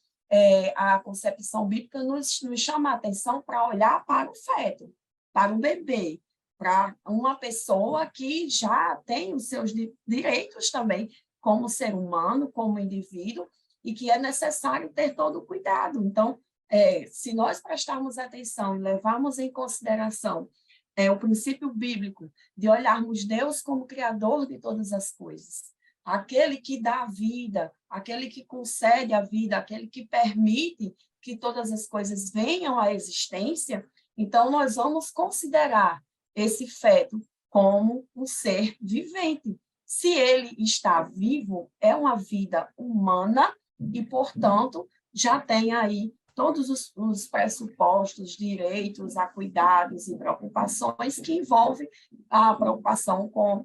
a concepção bíblica nos chama a atenção para olhar para o feto, para o bebê, para uma pessoa que já tem os seus direitos também como ser humano, como indivíduo, e que é necessário ter todo o cuidado. Então, se nós prestarmos atenção e levarmos em consideração o princípio bíblico de olharmos Deus como criador de todas as coisas, aquele que dá a vida, aquele que concede a vida, aquele que permite que todas as coisas venham à existência, então nós vamos considerar esse feto como um ser vivente. Se ele está vivo, é uma vida humana e, portanto, já tem aí todos os pressupostos, direitos a cuidados e preocupações que envolvem a preocupação com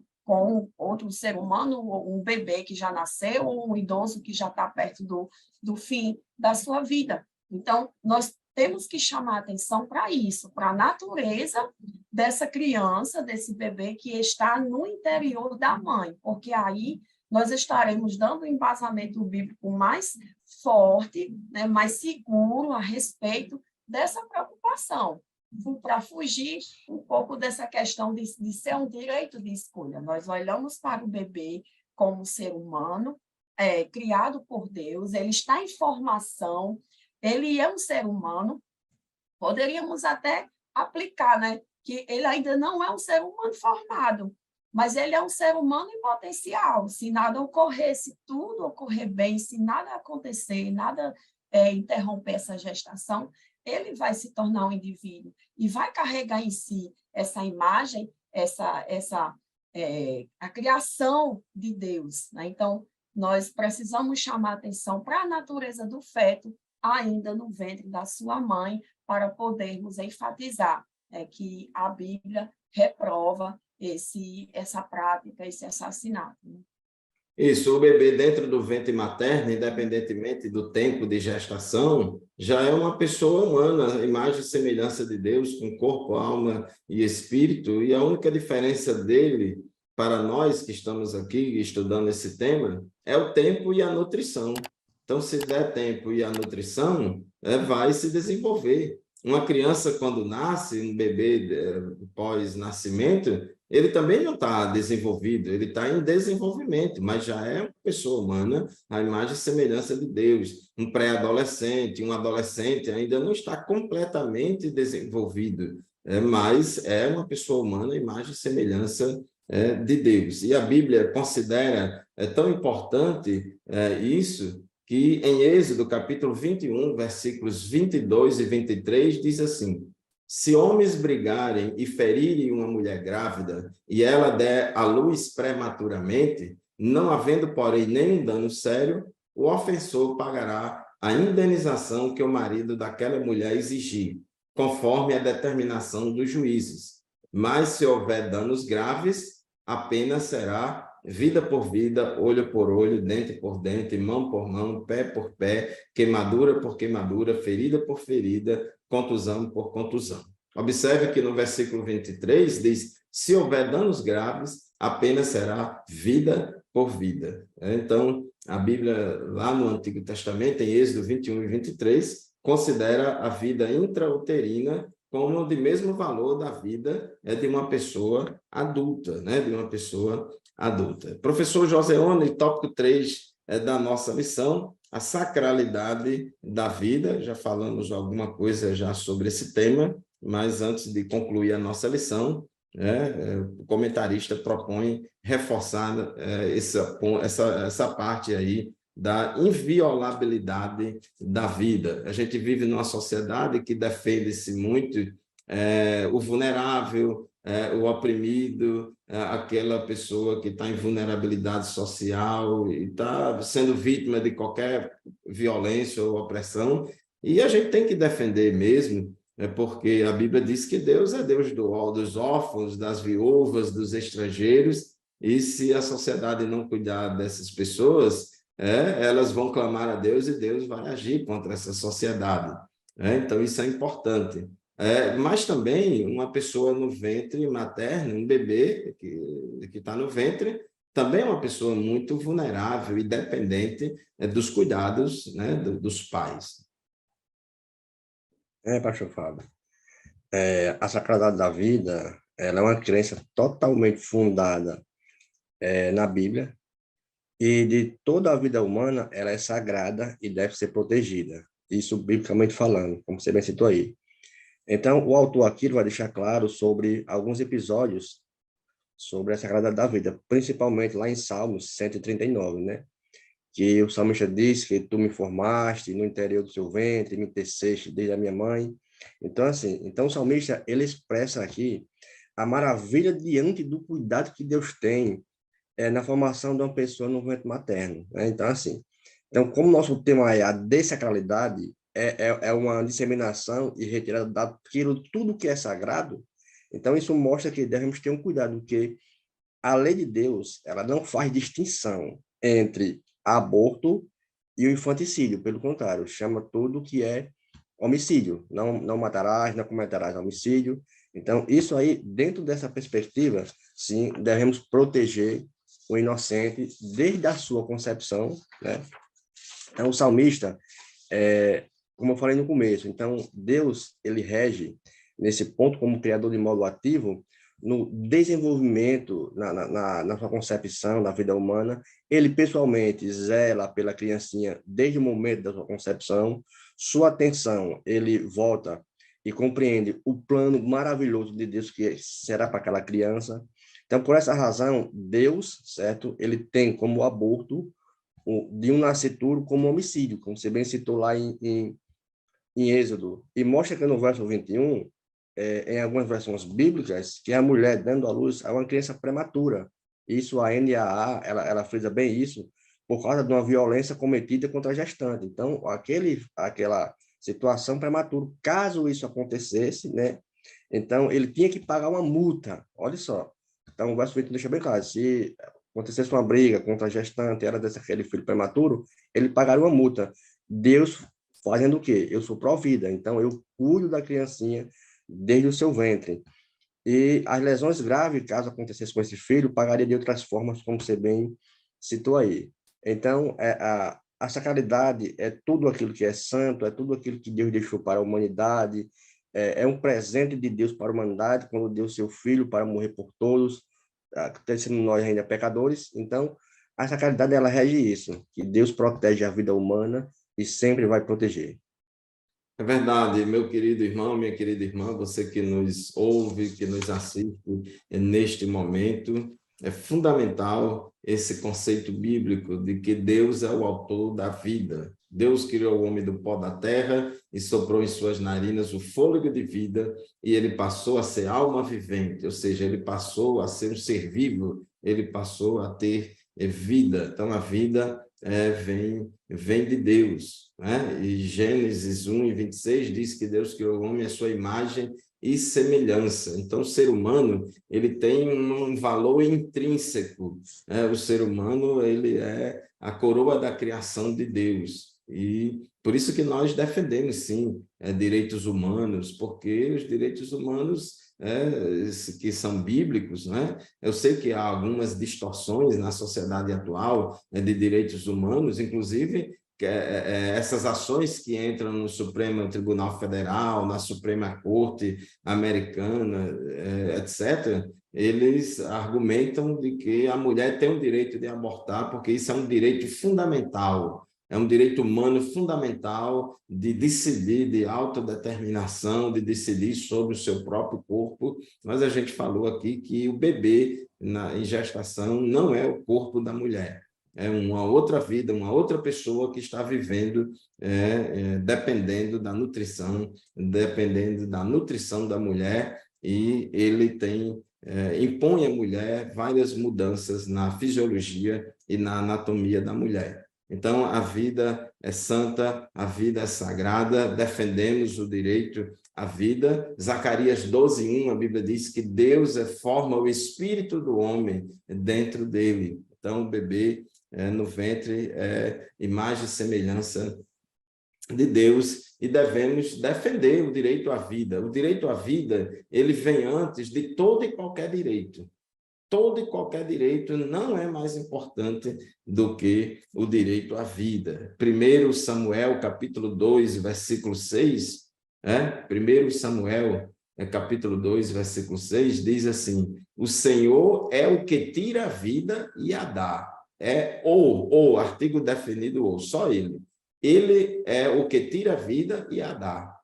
outro ser humano, um bebê que já nasceu, ou um idoso que já está perto do fim da sua vida. Então, nós temos que chamar atenção para isso, para a natureza dessa criança, desse bebê que está no interior da mãe, porque aí nós estaremos dando um embasamento bíblico mais forte, né, mais seguro a respeito dessa preocupação. para fugir um pouco dessa questão de ser um direito de escolha. Nós olhamos para o bebê como um ser humano, criado por Deus, ele está em formação, ele é um ser humano, poderíamos até aplicar, né, que ele ainda não é um ser humano formado, mas ele é um ser humano em potencial. Se nada ocorrer, se tudo ocorrer bem, se nada acontecer, nada interromper essa gestação, ele vai se tornar um indivíduo e vai carregar em si essa imagem, a criação de Deus, né? Então, nós precisamos chamar atenção para a natureza do feto, ainda no ventre da sua mãe, para podermos enfatizar que a Bíblia reprova essa prática, esse assassinato. Né? Isso, o bebê dentro do ventre materno, independentemente do tempo de gestação, já é uma pessoa humana, imagem e semelhança de Deus, com corpo, alma e espírito, e a única diferença dele, para nós que estamos aqui estudando esse tema, é o tempo e a nutrição. Então, se der tempo e a nutrição, vai se desenvolver. Uma criança, quando nasce, um bebê pós-nascimento, ele também não está desenvolvido, ele está em desenvolvimento, mas já é uma pessoa humana, a imagem e semelhança de Deus. Um pré-adolescente, um adolescente ainda não está completamente desenvolvido, mas é uma pessoa humana, a imagem e semelhança de Deus. E a Bíblia considera tão importante isso, que em Êxodo, capítulo 21, versículos 22 e 23, diz assim: se homens brigarem e ferirem uma mulher grávida, e ela der à luz prematuramente, não havendo, porém, nenhum dano sério, o ofensor pagará a indenização que o marido daquela mulher exigir, conforme a determinação dos juízes. Mas, se houver danos graves, a pena será vida por vida, olho por olho, dente por dente, mão por mão, pé por pé, queimadura por queimadura, ferida por ferida, contusão por contusão. Observe que no versículo 23 diz: se houver danos graves, a pena será vida por vida. Então, a Bíblia, lá no Antigo Testamento, em Êxodo 21 e 23, considera a vida intrauterina como de mesmo valor da vida de uma pessoa adulta, né? De uma pessoa adulta. Professor Joseone, tópico 3 da nossa lição, a sacralidade da vida. Já falamos alguma coisa já sobre esse tema, mas antes de concluir a nossa lição, o comentarista propõe reforçar essa parte aí da inviolabilidade da vida. A gente vive numa sociedade que defende-se muito o vulnerável, o oprimido, aquela pessoa que está em vulnerabilidade social e está sendo vítima de qualquer violência ou opressão, e a gente tem que defender mesmo, porque a Bíblia diz que Deus é Deus dos órfãos, das viúvas, dos estrangeiros, e se a sociedade não cuidar dessas pessoas, elas vão clamar a Deus e Deus vai agir contra essa sociedade. Então, isso é importante. Mas também uma pessoa no ventre materno, um bebê que está no ventre, também é uma pessoa muito vulnerável e dependente dos cuidados, né, dos pais. Pastor Fábio, a sacralidade da vida, ela é uma crença totalmente fundada na Bíblia, e de toda a vida humana, ela é sagrada e deve ser protegida. Isso biblicamente falando, como você bem citou aí. Então, o autor aqui vai deixar claro sobre alguns episódios sobre a sacralidade da vida, principalmente lá em Salmos 139, né? Que o salmista diz que tu me formaste no interior do seu ventre, me teceste desde a minha mãe. Então, assim, o salmista, ele expressa aqui a maravilha diante do cuidado que Deus tem na formação de uma pessoa no ventre materno, né? Então, assim, como nosso tema é a dessacralidade, é uma disseminação e retirada daquilo tudo que é sagrado. Então, isso mostra que devemos ter um cuidado, que a lei de Deus, ela não faz distinção entre aborto e o infanticídio, pelo contrário, chama tudo que é homicídio, não matarás, não cometerás homicídio. Então, isso aí, dentro dessa perspectiva, sim, devemos proteger o inocente desde a sua concepção, né? Então, o salmista, como eu falei no começo, então, Deus, ele rege nesse ponto como criador de modo ativo, no desenvolvimento, na sua concepção da vida humana, ele pessoalmente zela pela criancinha desde o momento da sua concepção, sua atenção, ele volta e compreende o plano maravilhoso de Deus que será para aquela criança. Então, por essa razão, Deus, certo, ele tem como aborto de um nascituro como homicídio, como você bem citou lá em Êxodo, e mostra que no verso 21, em algumas versões bíblicas, que a mulher dando à luz a uma criança prematura. Isso, a NAA, ela frisa bem isso, por causa de uma violência cometida contra a gestante. Então, aquela situação prematura, caso isso acontecesse, né? Então, ele tinha que pagar uma multa, olha só. Então, o verso 20 deixa bem claro, se acontecesse uma briga contra a gestante, ela desse aquele filho prematuro, ele pagaria uma multa. Deus fazendo o quê? Eu sou pró-vida, então eu cuido da criancinha desde o seu ventre. E as lesões graves, caso acontecesse com esse filho, pagaria de outras formas, como você bem citou aí. Então, a sacralidade é tudo aquilo que é santo, é tudo aquilo que Deus deixou para a humanidade, é um presente de Deus para a humanidade, quando deu seu filho para morrer por todos, sendo nós ainda pecadores. Então, a sacralidade, ela rege isso, que Deus protege a vida humana e sempre vai proteger. É verdade, meu querido irmão, minha querida irmã, você que nos ouve, que nos assiste neste momento, é fundamental esse conceito bíblico de que Deus é o autor da vida. Deus criou o homem do pó da terra e soprou em suas narinas o fôlego de vida e ele passou a ser alma vivente, ou seja, ele passou a ser um ser vivo, ele passou a ter vida. Então, a vida vem de Deus, né? E Gênesis 1:26 diz que Deus criou o homem à sua imagem e semelhança. Então, o ser humano, ele tem um valor intrínseco, né? O ser humano, ele é a coroa da criação de Deus. E por isso que nós defendemos, sim, direitos humanos, porque os direitos humanos que são bíblicos, né? Eu sei que há algumas distorções na sociedade atual de direitos humanos, inclusive essas ações que entram no Supremo Tribunal Federal, na Suprema Corte Americana, etc., eles argumentam de que a mulher tem o direito de abortar, porque isso é um direito fundamental. É um direito humano fundamental de decidir, de autodeterminação, de decidir sobre o seu próprio corpo. Mas a gente falou aqui que o bebê em gestação não é o corpo da mulher. É uma outra vida, uma outra pessoa que está vivendo dependendo da nutrição da mulher, e ele impõe à mulher várias mudanças na fisiologia e na anatomia da mulher. Então, a vida é santa, a vida é sagrada, defendemos o direito à vida. Zacarias 12:1, a Bíblia diz que Deus forma o espírito do homem dentro dele. Então, o bebê no ventre é imagem e semelhança de Deus e devemos defender o direito à vida. O direito à vida, ele vem antes de todo e qualquer direito. Todo e qualquer direito não é mais importante do que o direito à vida. 1 Samuel, capítulo 2, versículo 6, 1 Samuel, capítulo 2, versículo 6, diz assim: o Senhor é o que tira a vida e a dá. Artigo definido ou, só ele. Ele é o que tira a vida e a dá.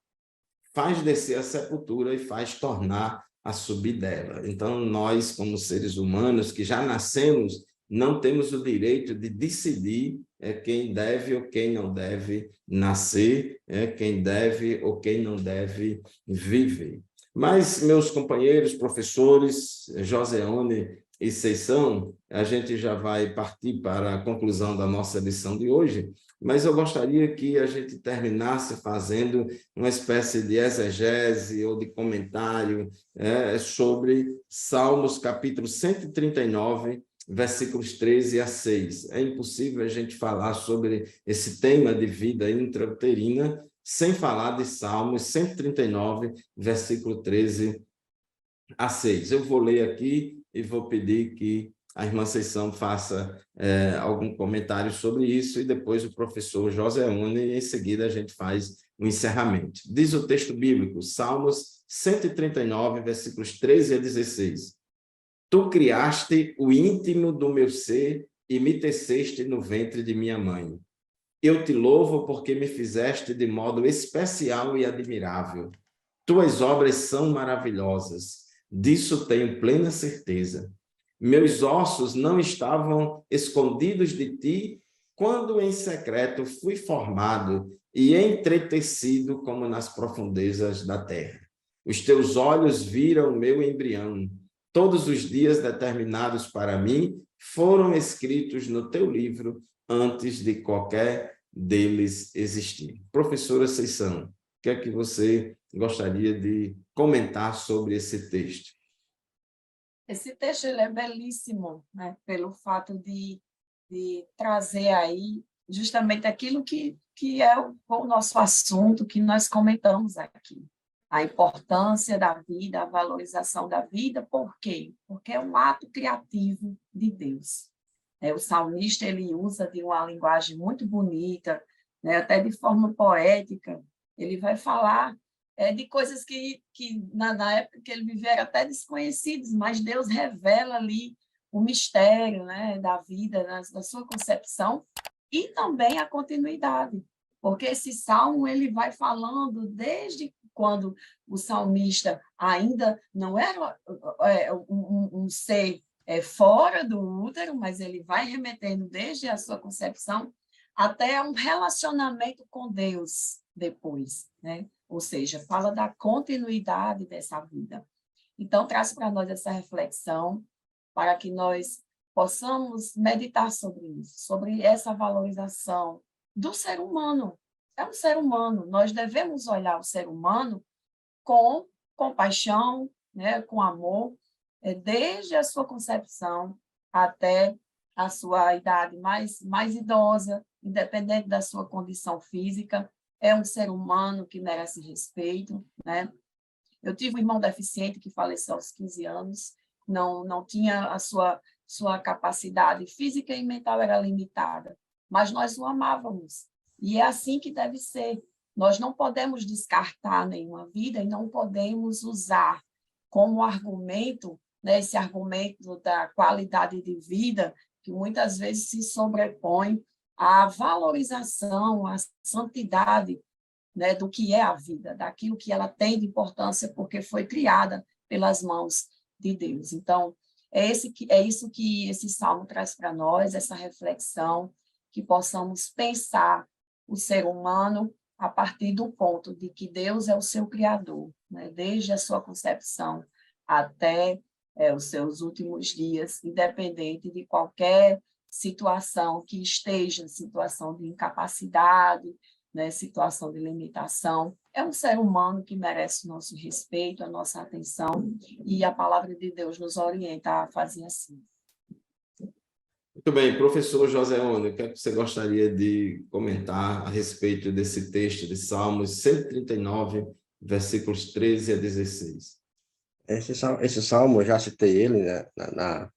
Faz descer a sepultura e faz tornar a subir dela. Então, nós, como seres humanos que já nascemos, não temos o direito de decidir quem deve ou quem não deve nascer, quem deve ou quem não deve viver. Mas, meus companheiros, professores, Joseone e Seição, a gente já vai partir para a conclusão da nossa lição de hoje, mas eu gostaria que a gente terminasse fazendo uma espécie de exegese ou de comentário sobre Salmos, capítulo 139, versículos 13 a 6. É impossível a gente falar sobre esse tema de vida intrauterina sem falar de Salmos 139, versículo 13 a 6. Eu vou ler aqui e vou pedir que a irmã Seição faça algum comentário sobre isso, e depois o professor Joseone, e em seguida a gente faz o encerramento. Diz o texto bíblico, Salmos 139, versículos 13 a 16. Tu criaste o íntimo do meu ser e me teceste no ventre de minha mãe. Eu te louvo porque me fizeste de modo especial e admirável. Tuas obras são maravilhosas, disso tenho plena certeza. Meus ossos não estavam escondidos de ti quando em secreto fui formado e entretecido como nas profundezas da terra. Os teus olhos viram o meu embrião. Todos os dias determinados para mim foram escritos no teu livro antes de qualquer deles existir. Professora Ceição, o que é que você gostaria de comentar sobre esse texto? Esse texto ele é belíssimo, né? Pelo fato de trazer aí justamente aquilo que é o nosso assunto, que nós comentamos aqui. A importância da vida, a valorização da vida. Por quê? Porque é um ato criativo de Deus. O salmista ele usa de uma linguagem muito bonita, né? Até de forma poética. Ele vai falar de coisas que na época que ele vivia eram até desconhecidas, mas Deus revela ali o mistério, né, da vida, da sua concepção, e também a continuidade, porque esse salmo ele vai falando desde quando o salmista ainda não era um ser fora do útero, mas ele vai remetendo desde a sua concepção até um relacionamento com Deus depois, né? Ou seja, fala da continuidade dessa vida. Então, traz para nós essa reflexão para que nós possamos meditar sobre isso, sobre essa valorização do ser humano. É um ser humano, nós devemos olhar o ser humano com compaixão, né, com amor, desde a sua concepção até a sua idade mais idosa, independente da sua condição física, é um ser humano que merece respeito, né? Eu tive um irmão deficiente que faleceu aos 15 anos, não tinha a sua capacidade física e mental era limitada, mas nós o amávamos. E é assim que deve ser. Nós não podemos descartar nenhuma vida e não podemos usar como argumento, né, esse argumento da qualidade de vida, que muitas vezes se sobrepõe à valorização, à santidade, né, do que é a vida, daquilo que ela tem de importância, porque foi criada pelas mãos de Deus. Então, é isso que esse salmo traz para nós, essa reflexão, que possamos pensar o ser humano a partir do ponto de que Deus é o seu Criador, né, desde a sua concepção até os seus últimos dias, independente de qualquer situação que esteja, situação de incapacidade, né, situação de limitação. É um ser humano que merece o nosso respeito, a nossa atenção, e a palavra de Deus nos orienta a fazer assim. Muito bem, professor José Ono, o que é que você gostaria de comentar a respeito desse texto de Salmos 139, versículos 13 a 16? Esse salmo, eu já citei ele, né,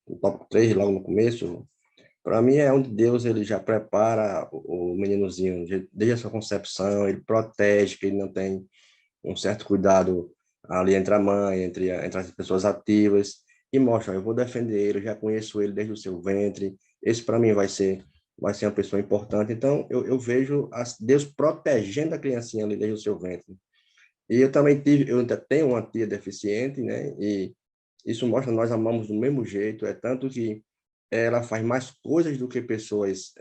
no top 3, logo no começo. Para mim é onde Deus ele já prepara o meninozinho, desde a sua concepção, ele protege, que ele não tem um certo cuidado ali entre a mãe, entre as pessoas ativas, e mostra, eu vou defender ele, eu já conheço ele desde o seu ventre, esse para mim vai ser uma pessoa importante. Então, eu vejo Deus protegendo a criancinha ali desde o seu ventre. E eu ainda tenho uma tia deficiente, né? E isso mostra que nós amamos do mesmo jeito, é tanto que ela faz mais coisas do que pessoas,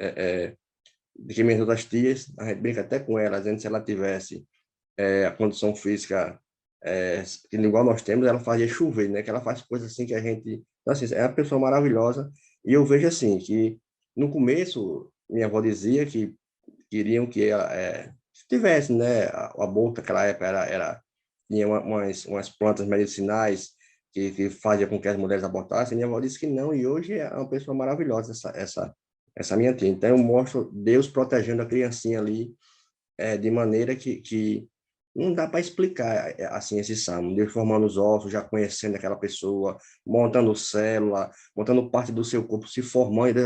do que minhas outras tias. A gente brinca até com ela, dizendo que se ela tivesse a condição física igual nós temos, ela fazia chover, né? Que ela faz coisas assim que a gente... Então, assim, é uma pessoa maravilhosa. E eu vejo assim, que no começo, minha avó dizia que queriam que ela tivesse, né? O aborto naquela época tinha umas plantas medicinais que fazia com que as mulheres abortassem. Minha avó disse que não, e hoje é uma pessoa maravilhosa, essa minha tia. Então, eu mostro Deus protegendo a criancinha ali, de maneira que não dá para explicar assim esse salmo. Deus formando os ossos, já conhecendo aquela pessoa, montando célula, montando parte do seu corpo, se formando.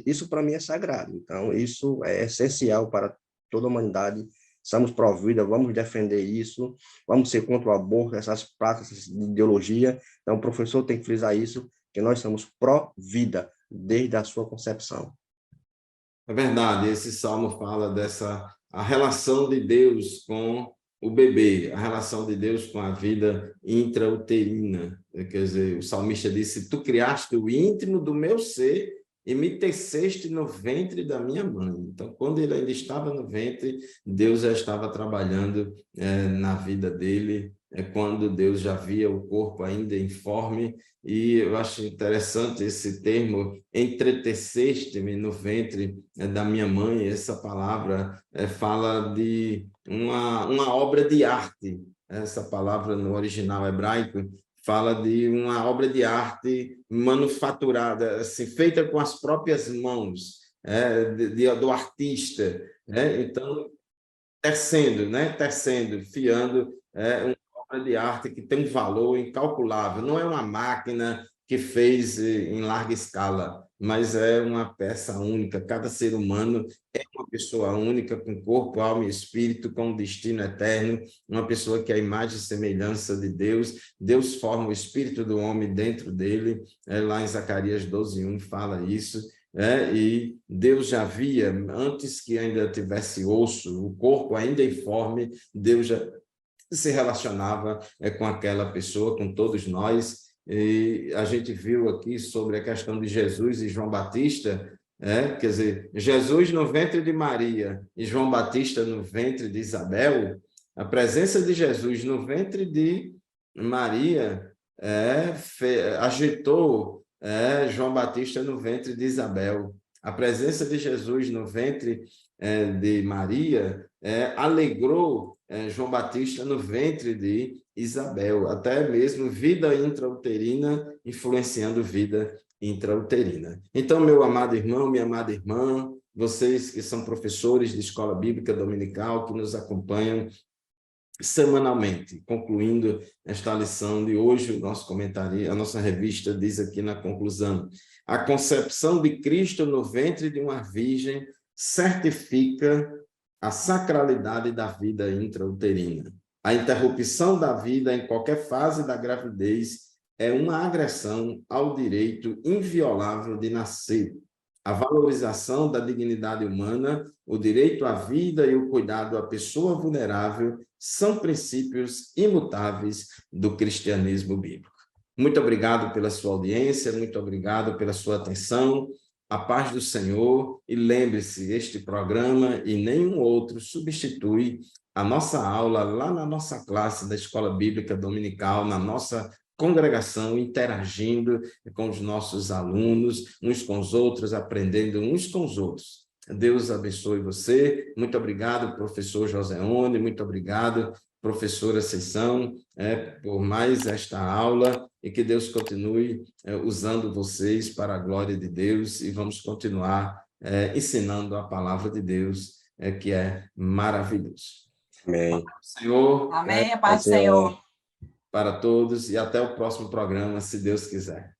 Isso para mim é sagrado. Então, isso é essencial para toda a humanidade somos pró-vida, vamos defender isso, vamos ser contra o aborto, essas práticas de ideologia. Então, o professor tem que frisar isso, que nós somos pró-vida, desde a sua concepção. É verdade, esse salmo fala a relação de Deus com o bebê, a relação de Deus com a vida intrauterina. Quer dizer, o salmista disse: tu criaste o íntimo do meu ser e me teceste no ventre da minha mãe. Então, quando ele ainda estava no ventre, Deus já estava trabalhando na vida dele, quando Deus já via o corpo ainda informe. E eu acho interessante esse termo, entreteceste-me no ventre da minha mãe. Essa palavra fala de uma obra de arte. Essa palavra no original hebraico fala de uma obra de arte manufaturada, assim, feita com as próprias mãos do artista. Então, tecendo, fiando, uma obra de arte que tem um valor incalculável. Não é uma máquina que fez em larga escala, mas é uma peça única. Cada ser humano é uma pessoa única, com corpo, alma e espírito, com um destino eterno, uma pessoa que é a imagem e semelhança de Deus. Deus forma o espírito do homem dentro dele, lá em Zacarias 12:1 fala isso. E Deus já via, antes que ainda tivesse osso, o corpo ainda informe, Deus já se relacionava com aquela pessoa, com todos nós. E a gente viu aqui sobre a questão de Jesus e João Batista, quer dizer, Jesus no ventre de Maria e João Batista no ventre de Isabel. A presença de Jesus no ventre de Maria agitou João Batista no ventre de Isabel. A presença de Jesus no ventre de Maria alegrou João Batista no ventre de Isabel, até mesmo vida intrauterina influenciando vida intrauterina. Então, meu amado irmão, minha amada irmã, vocês que são professores de escola bíblica dominical, que nos acompanham semanalmente, concluindo esta lição de hoje, o nosso comentário, a nossa revista diz aqui na conclusão: a concepção de Cristo no ventre de uma virgem certifica a sacralidade da vida intrauterina. A interrupção da vida em qualquer fase da gravidez é uma agressão ao direito inviolável de nascer. A valorização da dignidade humana, o direito à vida e o cuidado à pessoa vulnerável são princípios imutáveis do cristianismo bíblico. Muito obrigado pela sua audiência, muito obrigado pela sua atenção. A paz do Senhor, e lembre-se, este programa e nenhum outro substitui a nossa aula lá na nossa classe da Escola Bíblica Dominical, na nossa congregação, interagindo com os nossos alunos, uns com os outros, aprendendo uns com os outros. Deus abençoe você. Muito obrigado, professor Joseone, muito obrigado, professora Ascensão, por mais esta aula, e que Deus continue usando vocês para a glória de Deus, e vamos continuar ensinando a palavra de Deus, que é maravilhoso. Amém. Senhor. Amém, a paz do Senhor. Para todos, e até o próximo programa, se Deus quiser.